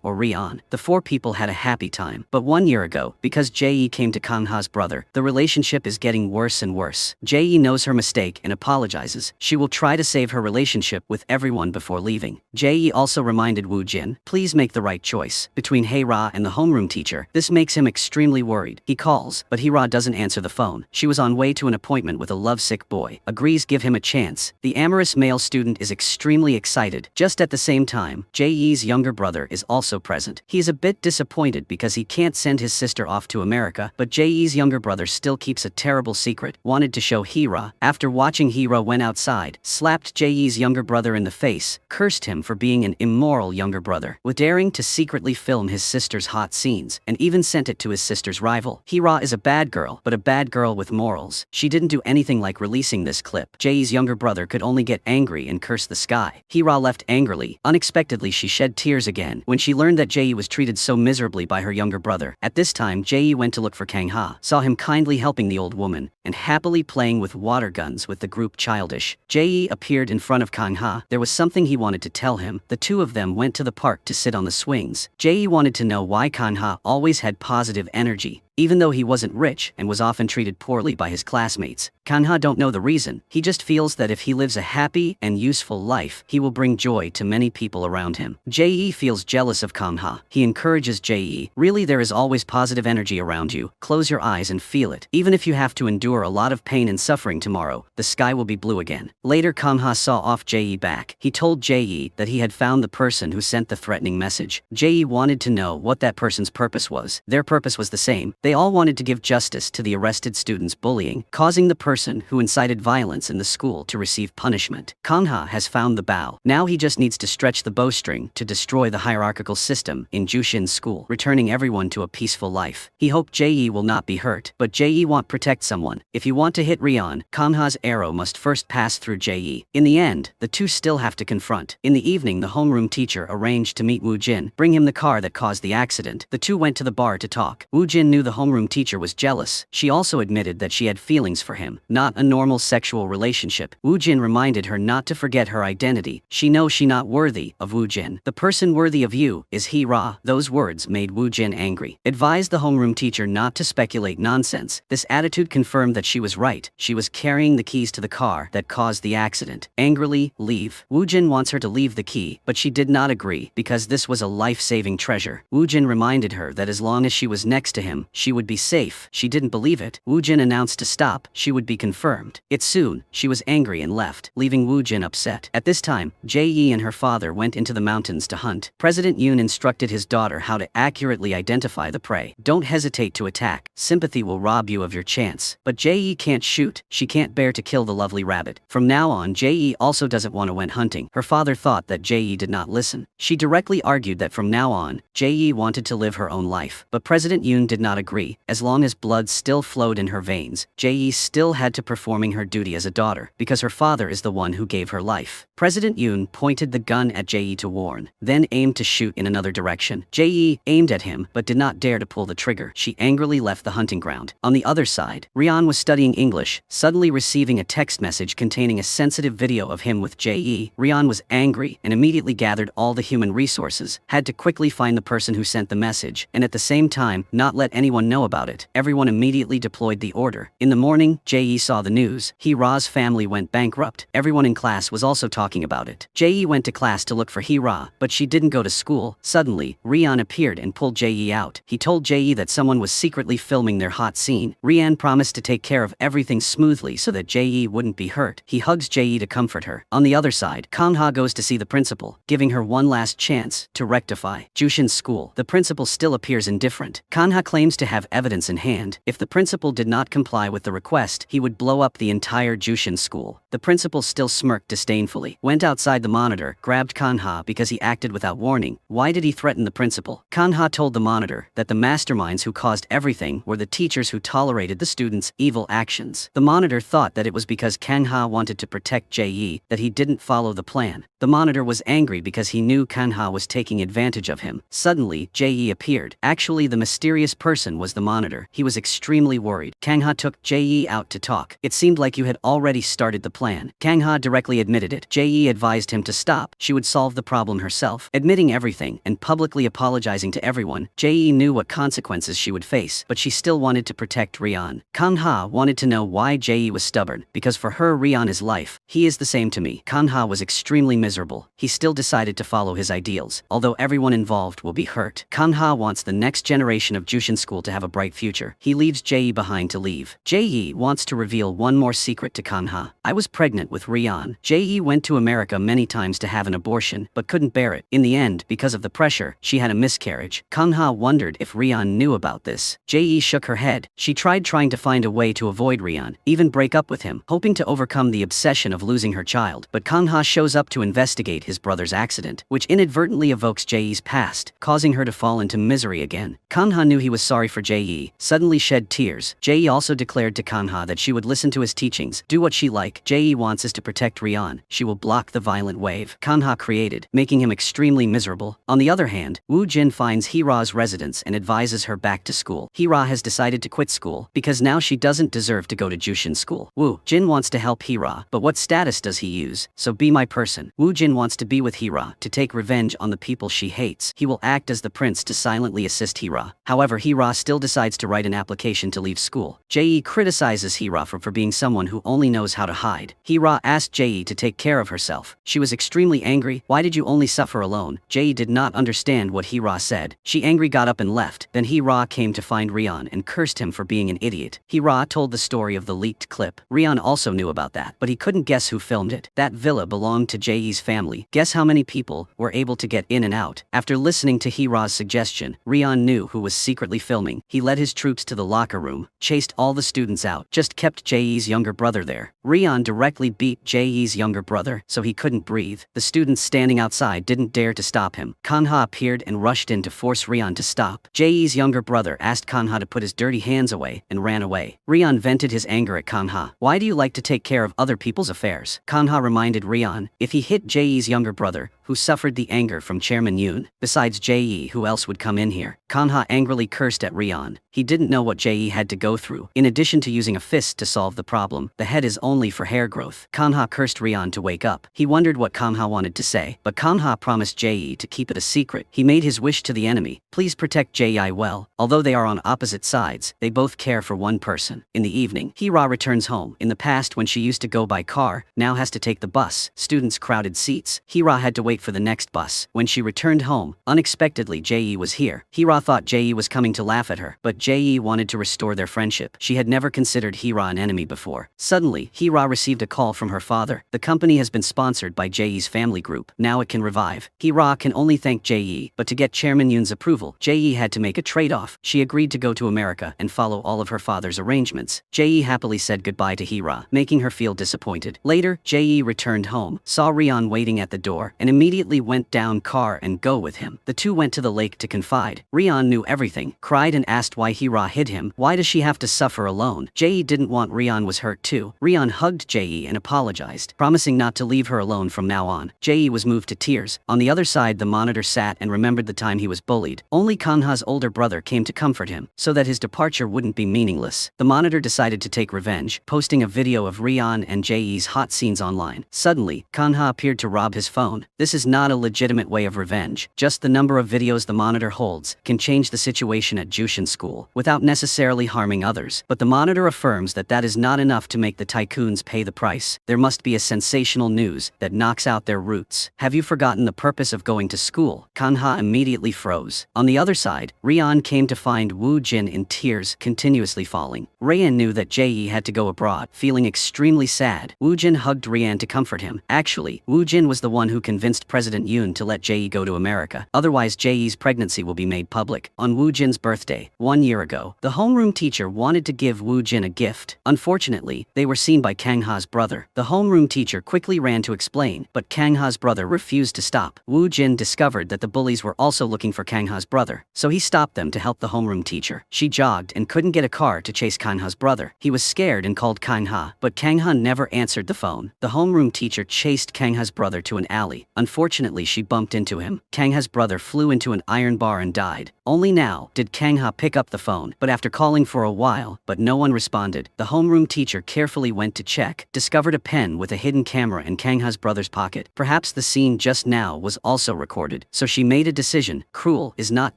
or Rian. The four people had a happy time. But 1 year ago, because Jae came to Kangha's brother, the relationship is getting worse and worse. Jae knows her mistake and apologizes. She will try to save her relationship with everyone before leaving. Jae also reminded Woo Jin, please make the right choice. Between Hira and the homeroom teacher, this makes him extremely worried. He calls, but Hira doesn't answer the phone. She was on way to an appointment with a lovesick boy. Agrees give him a chance. The amorous male student is extremely excited. Just at the same time, Jae's younger brother is also present. He is a bit disappointed because he can't send his sister off to America, but Jae's younger brother still keeps a terrible secret. Wanted to show Hira. After watching, Hira went outside, slapped Jae's younger brother in the face, cursed him for being an immoral younger brother, with daring to secretly film his sister's hot scenes, and even sent it to his sister's rival. Hira is a bad girl, but a bad girl with morals. She didn't do anything like releasing this clip. Jae's younger brother could only get angry and curse the sky. Hira left angrily. Unexpectedly, she shed tears again when she learned that Jae was treated so miserably by her younger brother. At this time, Jae went to look for Kangha, saw him kindly helping the old woman, and happily playing with water guns with the group Childish. Jae appeared in front of Kangha. There was something he wanted to tell him. The two of them went to the park to sit on the swings. Jae wanted to know why Kangha always had positive energy, even though he wasn't rich and was often treated poorly by his classmates. Kangha don't know the reason. He just feels that if he lives a happy and useful life, he will bring joy to many people around him. Jae feels jealous of Kangha. He encourages Jae, really there is always positive energy around you. Close your eyes and feel it. Even if you have to endure a lot of pain and suffering tomorrow, the sky will be blue again. Later, Kangha saw off Jae back. He told Jae that he had found the person who sent the threatening message. Jae wanted to know what that person's purpose was. Their purpose was the same. They all wanted to give justice to the arrested students bullying, causing the person who incited violence in the school to receive punishment. Kangha has found the bow. Now he just needs to stretch the bowstring to destroy the hierarchical system in Jushin's school, returning everyone to a peaceful life. He hoped Jae will not be hurt, but Jae won't protect someone. If you want to hit Rian, Kangha's arrow must first pass through Jae. In the end, the two still have to confront. In the evening, the homeroom teacher arranged to meet Woo Jin, bring him the car that caused the accident. The two went to the bar to talk. Woo Jin knew the the homeroom teacher was jealous. She also admitted that she had feelings for him, not a normal sexual relationship. Woo Jin reminded her not to forget her identity. She knows she not worthy of Woo Jin. The person worthy of you is Hee-ra. Those words made Woo Jin angry. Advised the homeroom teacher not to speculate nonsense. This attitude confirmed that she was right. She was carrying the keys to the car that caused the accident. Angrily, leave. Woo Jin wants her to leave the key, but she did not agree because this was a life-saving treasure. Woo Jin reminded her that as long as she was next to him, she would be safe. She didn't believe it. Woo Jin announced to stop. She would be confirmed. It soon. She was angry and left, leaving Woo Jin upset. At this time, Jae-yi and her father went into the mountains to hunt. President Yoon instructed his daughter how to accurately identify the prey. Don't hesitate to attack. Sympathy will rob you of your chance. But Jae-yi can't shoot. She can't bear to kill the lovely rabbit. From now on, Jae-yi also doesn't want to went hunting. Her father thought that Jae-yi did not listen. She directly argued that from now on, Jae-yi wanted to live her own life. But President Yoon did not agree. As long as blood still flowed in her veins, Jae-yi still had to performing her duty as a daughter, because her father is the one who gave her life. President Yoon pointed the gun at Jae-yi to warn, then aimed to shoot in another direction. Jae-yi aimed at him but did not dare to pull the trigger. She angrily left the hunting ground. On the other side, Rian was studying English, suddenly receiving a text message containing a sensitive video of him with Jae-yi. Rian was angry and immediately gathered all the human resources, had to quickly find the person who sent the message, and at the same time, not let anyone know about it. Everyone immediately deployed the order. In the morning, Jae-yi saw the news. Hee-ra's family went bankrupt. Everyone in class was also talking about it. Jae-yi went to class to look for Hee-ra, but she didn't go to school. Suddenly, Rian appeared and pulled Jae-yi out. He told Jae-yi that someone was secretly filming their hot scene. Rian promised to take care of everything smoothly so that Jae-yi wouldn't be hurt. He hugs Jae-yi to comfort her. On the other side, Kang-ha goes to see the principal, giving her one last chance to rectify Jushin's school. The principal still appears indifferent. Kang-ha claims to have evidence in hand. If the principal did not comply with the request, he would blow up the entire Jushin school. The principal still smirked disdainfully, went outside the monitor, grabbed Kang-ha because he acted without warning. Why did he threaten the principal? Kang-ha told the monitor that the masterminds who caused everything were the teachers who tolerated the students' evil actions. The monitor thought that it was because Kang-ha wanted to protect Jae-yi that he didn't follow the plan. The monitor was angry because he knew Kang-ha was taking advantage of him. Suddenly, Jae-yi appeared. Actually, the mysterious person was the monitor. He was extremely worried. Kang-ha took Jae-yi out to talk. It seemed like you had already started the plan. Kang-ha directly admitted it. Jae-yi advised him to stop. She would solve the problem herself. Admitting everything and publicly apologizing to everyone, Jae-yi knew what consequences she would face, but she still wanted to protect Rian. Kang-ha wanted to know why Jae-yi was stubborn, because for her Rian is life. He is the same to me. Kang-ha was extremely miserable. He still decided to follow his ideals, although everyone involved will be hurt. Kang-ha wants the next generation of Jushin school to have a bright future. He leaves Jae-yi behind to leave. Jae-yi wants to reveal one more secret to Kang-ha. I was pregnant with Rian. Jae-yi went to America many times to have an abortion, but couldn't bear it. In the end, because of the pressure, she had a miscarriage. Kang-ha wondered if Rian knew about this. Jae-yi shook her head. She tried trying to find a way to avoid Rian, even break up with him, hoping to overcome the obsession of losing her child. But Kang-ha shows up to investigate his brother's accident, which inadvertently evokes Jae-yi's past, causing her to fall into misery again. Kang-ha knew he was sorry for Jae-yi, suddenly shed tears. Jae-yi also declared to Kang-ha that she would listen to his teachings, do what she like. Jae-yi wants is to protect Rian. She will block the violent wave Kang-ha created, making him extremely miserable. On the other hand, Woo Jin finds Hee-ra's residence and advises her back to school. Hee-ra has decided to quit school because now she doesn't deserve to go to Jushin school. Woo Jin wants to help Hee-ra, but what status does he use? So be my person. Woo Jin wants to be with Hee-ra to take revenge on the people she hates. He will act as the prince to silently assist Hee-ra. However, Hee-ra still decides to write an application to leave school. Jae-yi criticizes Hee-ra for being someone who only knows how to hide. Hee-ra asked Jae-yi to take care of herself. She was extremely angry. Why did you only suffer alone? Jae-yi did not understand what Hee-ra said. She angry got up and left. Then Hee-ra came to find Rian and cursed him for being an idiot. Hee-ra told the story of the leaked clip. Rian also knew about that, but he couldn't guess who filmed it. That villa belonged to Jae-yi's family. Guess how many people were able to get in and out? After listening to Hee-ra's suggestion, Rian knew who was secretly filming. He led his troops to the locker room, chased all the students out, just kept Jae-yi's younger brother there. Rian directly beat Jae-yi's younger brother, so he couldn't breathe. The students standing outside didn't dare to stop him. Kang-ha appeared and rushed in to force Rian to stop. Jae-yi's younger brother asked Kang-ha to put his dirty hands away and ran away. Rian vented his anger at Kang-ha. Why do you like to take care of other people's affairs? Kang-ha reminded Rian, if he hit Jae-yi's younger brother, who suffered the anger from Chairman Yoon. Besides Jae, who else would come in here? Kanha angrily cursed at Rian. He didn't know what Jae had to go through. In addition to using a fist to solve the problem, the head is only for hair growth. Kanha cursed Rian to wake up. He wondered what Kanha wanted to say, but Kanha promised Jae to keep it a secret. He made his wish to the enemy. Please protect Jae well. Although they are on opposite sides, they both care for one person. In the evening, Hira returns home. In the past, when she used to go by car, now has to take the bus. Students crowded seats. Hira had to wait for the next bus. When she returned home, unexpectedly Jae was here. Hira thought Jae was coming to laugh at her, but Jae wanted to restore their friendship. She had never considered Hira an enemy before. Suddenly, Hira received a call from her father. The company has been sponsored by Jae's family group. Now it can revive. Hira can only thank Jae, but to get Chairman Yoon's approval, Jae had to make a trade-off. She agreed to go to America and follow all of her father's arrangements. Jae happily said goodbye to Hira, making her feel disappointed. Later, Jae returned home, saw Rian waiting at the door, and immediately went down car and go with him. The two went to the lake to confide. Rian knew everything, cried and asked why Hira hid him. Why does she have to suffer alone? Jae didn't want Rian was hurt too. Rian hugged Jae and apologized, promising not to leave her alone from now on. Jae was moved to tears. On the other side, the monitor sat and remembered the time he was bullied. Only Kanha's older brother came to comfort him, so that his departure wouldn't be meaningless. The monitor decided to take revenge, posting a video of Rian and Jae's hot scenes online. Suddenly, Kanha appeared to rob his phone. This is not a legitimate way of revenge. Just the number of videos the monitor holds can change the situation at Jushin School, without necessarily harming others. But the monitor affirms that that is not enough to make the tycoons pay the price. There must be a sensational news that knocks out their roots. Have you forgotten the purpose of going to school? Kanha immediately froze. On the other side, Rian came to find Woo Jin in tears, continuously falling. Rian knew that Jae had to go abroad, feeling extremely sad. Woo Jin hugged Rian to comfort him. Actually, Woo Jin was the one who convinced President Yoon to let Jae go to America. Otherwise, Jae's pregnancy will be made public. On Woo Jin's birthday, 1 year ago, the homeroom teacher wanted to give Woo Jin a gift. Unfortunately, they were seen by Kang Ha's brother. The homeroom teacher quickly ran to explain, but Kang Ha's brother refused to stop. Woo Jin discovered that the bullies were also looking for Kang Ha's brother, so he stopped them to help the homeroom teacher. She jogged and couldn't get a car to chase Kang Ha's brother. He was scared and called Kang Ha, but Kang Ha never answered the phone. The homeroom teacher chased Kang Ha's brother to an alley. Unfortunately, she bumped into him. Kang Ha's brother flew into an iron bar and died. Only now did Kang Ha pick up the phone, but after calling for a while, but no one responded, the homeroom teacher carefully went to check, discovered a pen with a hidden camera in Kang Ha's brother's pocket. Perhaps the scene just now was also recorded, so she made a decision. Cruel is not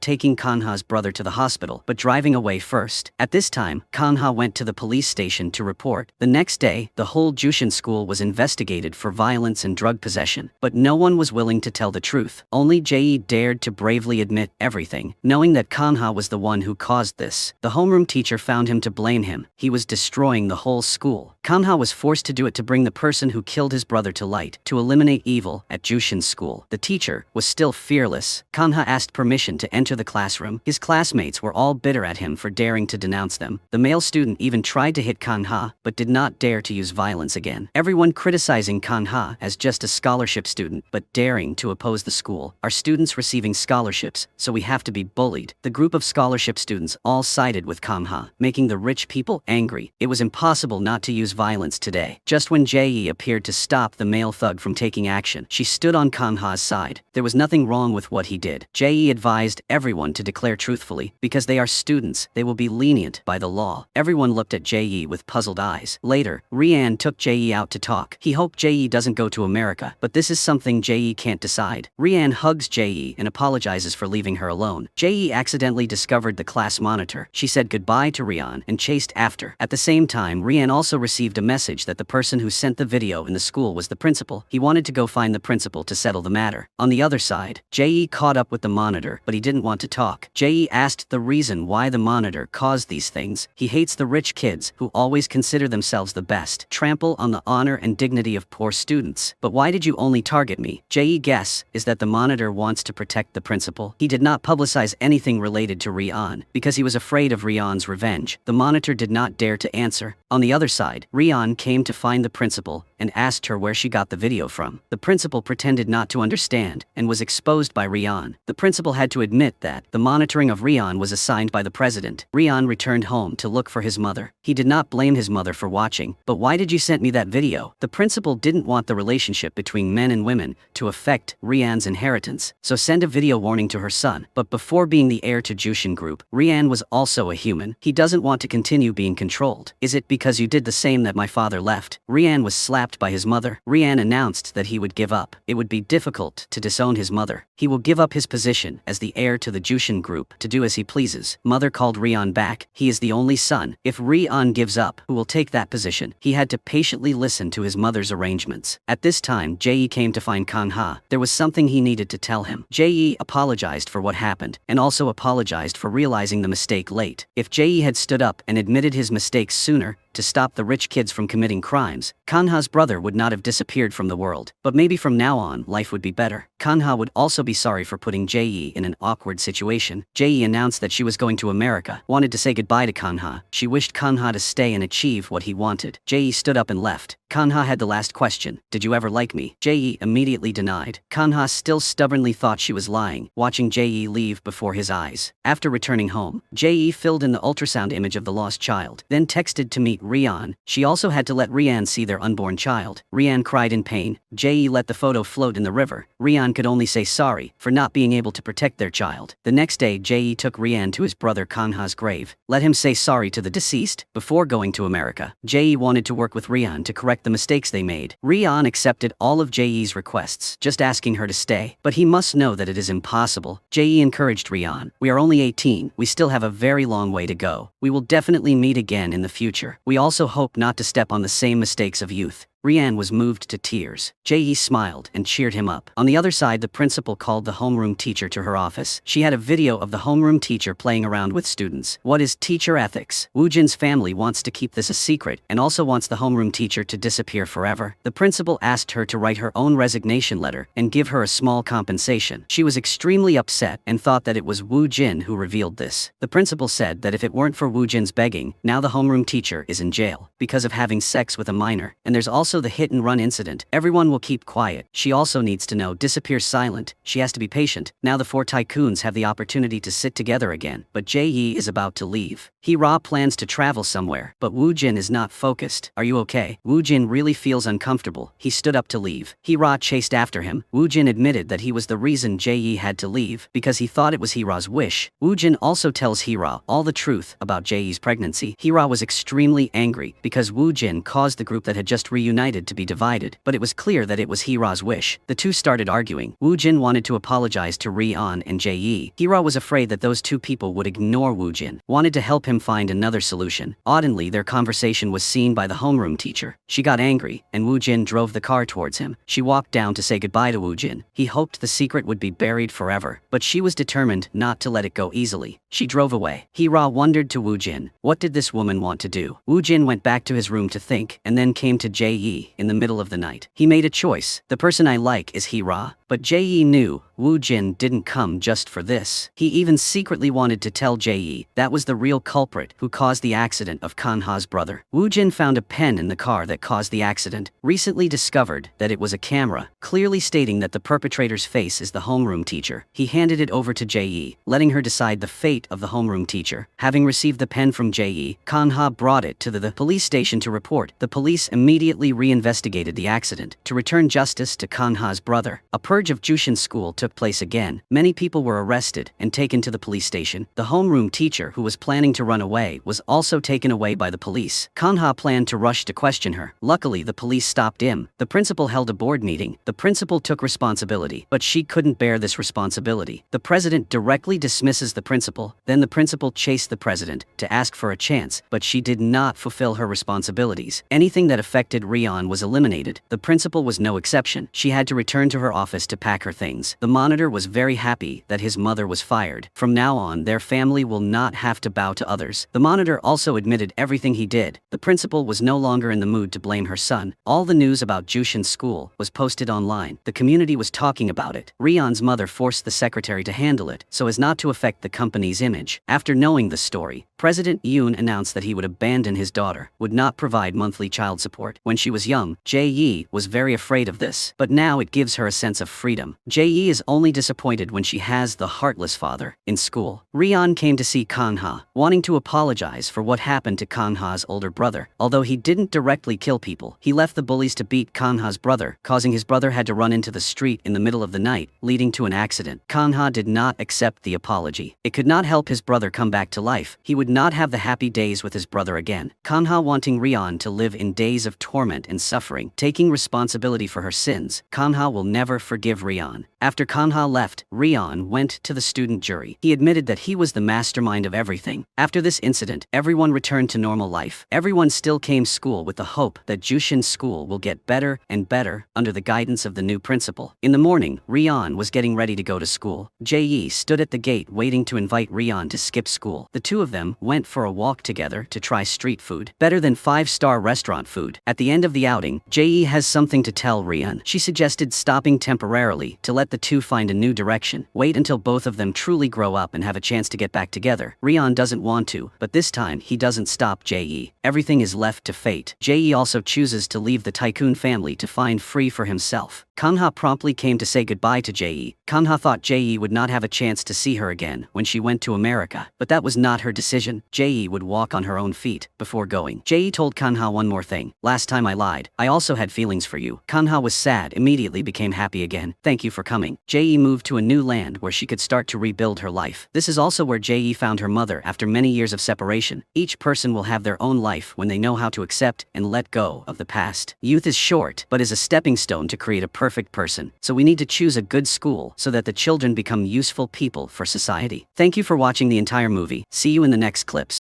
taking Kang Ha's brother to the hospital, but driving away first. At this time, Kang Ha went to the police station to report. The next day, the whole Jushin school was investigated for violence and drug possession, but no one was willing to tell the truth. Only Jae dared to bravely admit everything, knowing that Kang Ha was the one who caused this. The homeroom teacher found him to blame him. He was destroying the whole school. Kang Ha was forced to do it to bring the person who killed his brother to light, to eliminate evil at Jushin school. The teacher was still fearless. Kang Ha asked permission to enter the classroom. His classmates were all bitter at him for daring to denounce them. The male student even tried to hit Kang Ha, but did not dare to use violence again. Everyone criticizing Kang Ha as just a scholarship student, but daring to oppose the school. Our students receiving scholarships, so we have to be bullied. The group of scholarship students all sided with Kang Ha, making the rich people angry. It was impossible not to use violence today. Just when Jae appeared to stop the male thug from taking action, she stood on Kang Ha's side. There was nothing wrong with what he did. Jae advised everyone to declare truthfully. Because they are students, they will be lenient by the law. Everyone looked at Jae with puzzled eyes. Later, Rian took Jae out to talk. He hoped Jae doesn't go to America, but this is something Jae can't decide. Rian hugs Jae and apologizes for leaving her alone. Jae accidentally discovered the class monitor. She said goodbye to Rian and chased after. At the same time, Rian also received a message that the person who sent the video in the school was the principal. He wanted to go find the principal to settle the matter. On the other side, Jae caught up with the monitor, but he didn't want to talk. Jae asked the reason why the monitor caused these things. He hates the rich kids who always consider themselves the best, trample on the honor and dignity of poor students. But why did you only target me? Jae's guess is that the monitor wants to protect the principal. He did not publicize anything related to Rian, because he was afraid of Rian's revenge. The monitor did not dare to answer. On the other side, Rian came to find the principal, and asked her where she got the video from. The principal pretended not to understand and was exposed by Rian. The principal had to admit that the monitoring of Rian was assigned by the president. Rian returned home to look for his mother. He did not blame his mother for watching. But why did you send me that video? The principal didn't want the relationship between men and women to affect Rian's inheritance, so send a video warning to her son. But before being the heir to Jushin Group, Rian was also a human. He doesn't want to continue being controlled. Is it because you did the same that my father left? Rian was slapped by his mother. Rian announced that he would give up. It would be difficult to disown his mother. He will give up his position as the heir to the Jushin Group to do as he pleases. Mother called Rian back. He is the only son. If Rian gives up, who will take that position? He had to patiently listen to his mother's arrangements. At this time, Jae came to find Kang-ha. There was something he needed to tell him. Jae apologized for what happened, and also apologized for realizing the mistake late. If Jae had stood up and admitted his mistakes sooner, to stop the rich kids from committing crimes, Kang-ha's brother would not have disappeared from the world. But maybe from now on, life would be better. Kang-ha would also be sorry for putting Jae in an awkward situation. Jae announced that she was going to America, wanted to say goodbye to Kang-ha. She wished Kang-ha to stay and achieve what he wanted. Jae stood up and left. Kang-ha had the last question. Did you ever like me? Jae immediately denied. Kang-ha still stubbornly thought she was lying, watching Jae leave before his eyes. After returning home, Jae filled in the ultrasound image of the lost child, then texted to meet Rian. She also had to let Rian see their unborn child. Rian cried in pain. Jae let the photo float in the river. Rian could only say sorry for not being able to protect their child. The next day, Jae took Rian to his brother Kang-ha's grave. Let him say sorry to the deceased before going to America. Jae wanted to work with Rian to correct the mistakes they made. Rian accepted all of Jae's requests, just asking her to stay. But he must know that it is impossible. Jae encouraged Rian. We are only 18. We still have a very long way to go. We will definitely meet again in the future. We also hope not to step on the same mistakes of youth. Rian was moved to tears. Jae smiled and cheered him up. On the other side, the principal called the homeroom teacher to her office. She had a video of the homeroom teacher playing around with students. What is teacher ethics? Woojin's family wants to keep this a secret and also wants the homeroom teacher to disappear forever. The principal asked her to write her own resignation letter and give her a small compensation. She was extremely upset and thought that it was Woojin who revealed this. The principal said that if it weren't for Woojin's begging, now the homeroom teacher is in jail because of having sex with a minor. And there's also the hit and run incident. Everyone will keep quiet. She also needs to know disappear silent. She has to be patient. Now the four tycoons have the opportunity to sit together again. But Jae is about to leave. Hee-ra plans to travel somewhere, but Woojin is not focused. Are you okay? Woojin really feels uncomfortable. He stood up to leave. Hee-ra chased after him. Woojin admitted that he was the reason Jae had to leave, because he thought it was Hee-ra's wish. Woojin also tells Hee-ra all the truth about Jae's pregnancy. Hee-ra was extremely angry because Woojin caused the group that had just reunited to be divided, but it was clear that it was Hee-ra's wish. The two started arguing. Woojin wanted to apologize to Rian and Jae. Hee-ra was afraid that those two people would ignore Woojin, wanted to help him find another solution. Oddly, their conversation was seen by the homeroom teacher. She got angry, and Woojin drove the car towards him. She walked down to say goodbye to Woojin. He hoped the secret would be buried forever, but she was determined not to let it go easily. She drove away. Hee-ra wondered to Woojin, what did this woman want to do? Woojin went back to his room to think, and then came to Jae in the middle of the night. He made a choice. The person I like is Hee-ra. But Jae knew Woojin didn't come just for this. He even secretly wanted to tell Jae that was the real culprit who caused the accident of Kang-ha's brother. Woojin found a pen in the car that caused the accident, recently discovered that it was a camera, clearly stating that the perpetrator's face is the homeroom teacher. He handed it over to Jae, letting her decide the fate of the homeroom teacher. Having received the pen from Jae, Kang-ha brought it to the police station to report. The police immediately reinvestigated the accident to return justice to Kang-ha's brother. A purge of Jushin School took place again. Many people were arrested and taken to the police station. The homeroom teacher, who was planning to run away, was also taken away by the police. Kang-ha planned to rush to question her. Luckily, the police stopped him. The principal held a board meeting. The principal took responsibility, but she couldn't bear this responsibility. The president directly dismisses the principal. Then the principal chased the president to ask for a chance, but she did not fulfill her responsibilities. Anything that affected Rian was eliminated. The principal was no exception. She had to return to her office office to pack her things. The monitor was very happy that his mother was fired. From now on, their family will not have to bow to others. The monitor also admitted everything he did. The principal was no longer in the mood to blame her son. All the news about Jushin's school was posted online. The community was talking about it. Rion's mother forced the secretary to handle it so as not to affect the company's image. After knowing the story, President Yoon announced that he would abandon his daughter, would not provide monthly child support. When she was young, Jae was very afraid of this, but now it gives her a sense of freedom. Jae is only disappointed when she has the heartless father. In school, Rion came to see Kangha, wanting to apologize for what happened to Kangha's older brother. Although he didn't directly kill people, he left the bullies to beat Kangha's brother, causing his brother had to run into the street in the middle of the night, leading to an accident. Kangha did not accept the apology. It could not help his brother come back to life. He would not have the happy days with his brother again. Kangha wanting Rion to live in days of torment and suffering, taking responsibility for her sins. Kangha will never forgive Rion. After Kangha left, Rion went to the student jury. He admitted that he was the mastermind of everything. After this incident, everyone returned to normal life. Everyone still came to school with the hope that Jushin's school will get better and better under the guidance of the new principal. In the morning, Rion was getting ready to go to school. Jae stood at the gate waiting to invite Rion to skip school. The two of them went for a walk together to try street food, better than 5-star restaurant food. At the end of the outing, Jae has something to tell Rion. She suggested stopping temporarily to let the two find a new direction. Wait until both of them truly grow up and have a chance to get back together. Rion doesn't want to, but this time he doesn't stop Jae. Everything is left to fate. Jae also chooses to leave the tycoon family to find free for himself. Kangha promptly came to say goodbye to Jae. Kangha thought Jae would not have a chance to see her again when she went to America, but that was not her decision. Jae would walk on her own feet before going. Jae told Kangha one more thing. Last time I lied, I also had feelings for you. Kangha was sad, immediately became happy again. Thank you for coming. Jae moved to a new land where she could start to rebuild her life. This is also where Jae found her mother after many years of separation. Each person will have their own life when they know how to accept and let go of the past. Youth is short, but is a stepping stone to create a perfect person. So we need to choose a good school so that the children become useful people for society. Thank you for watching the entire movie. See you in the next clips.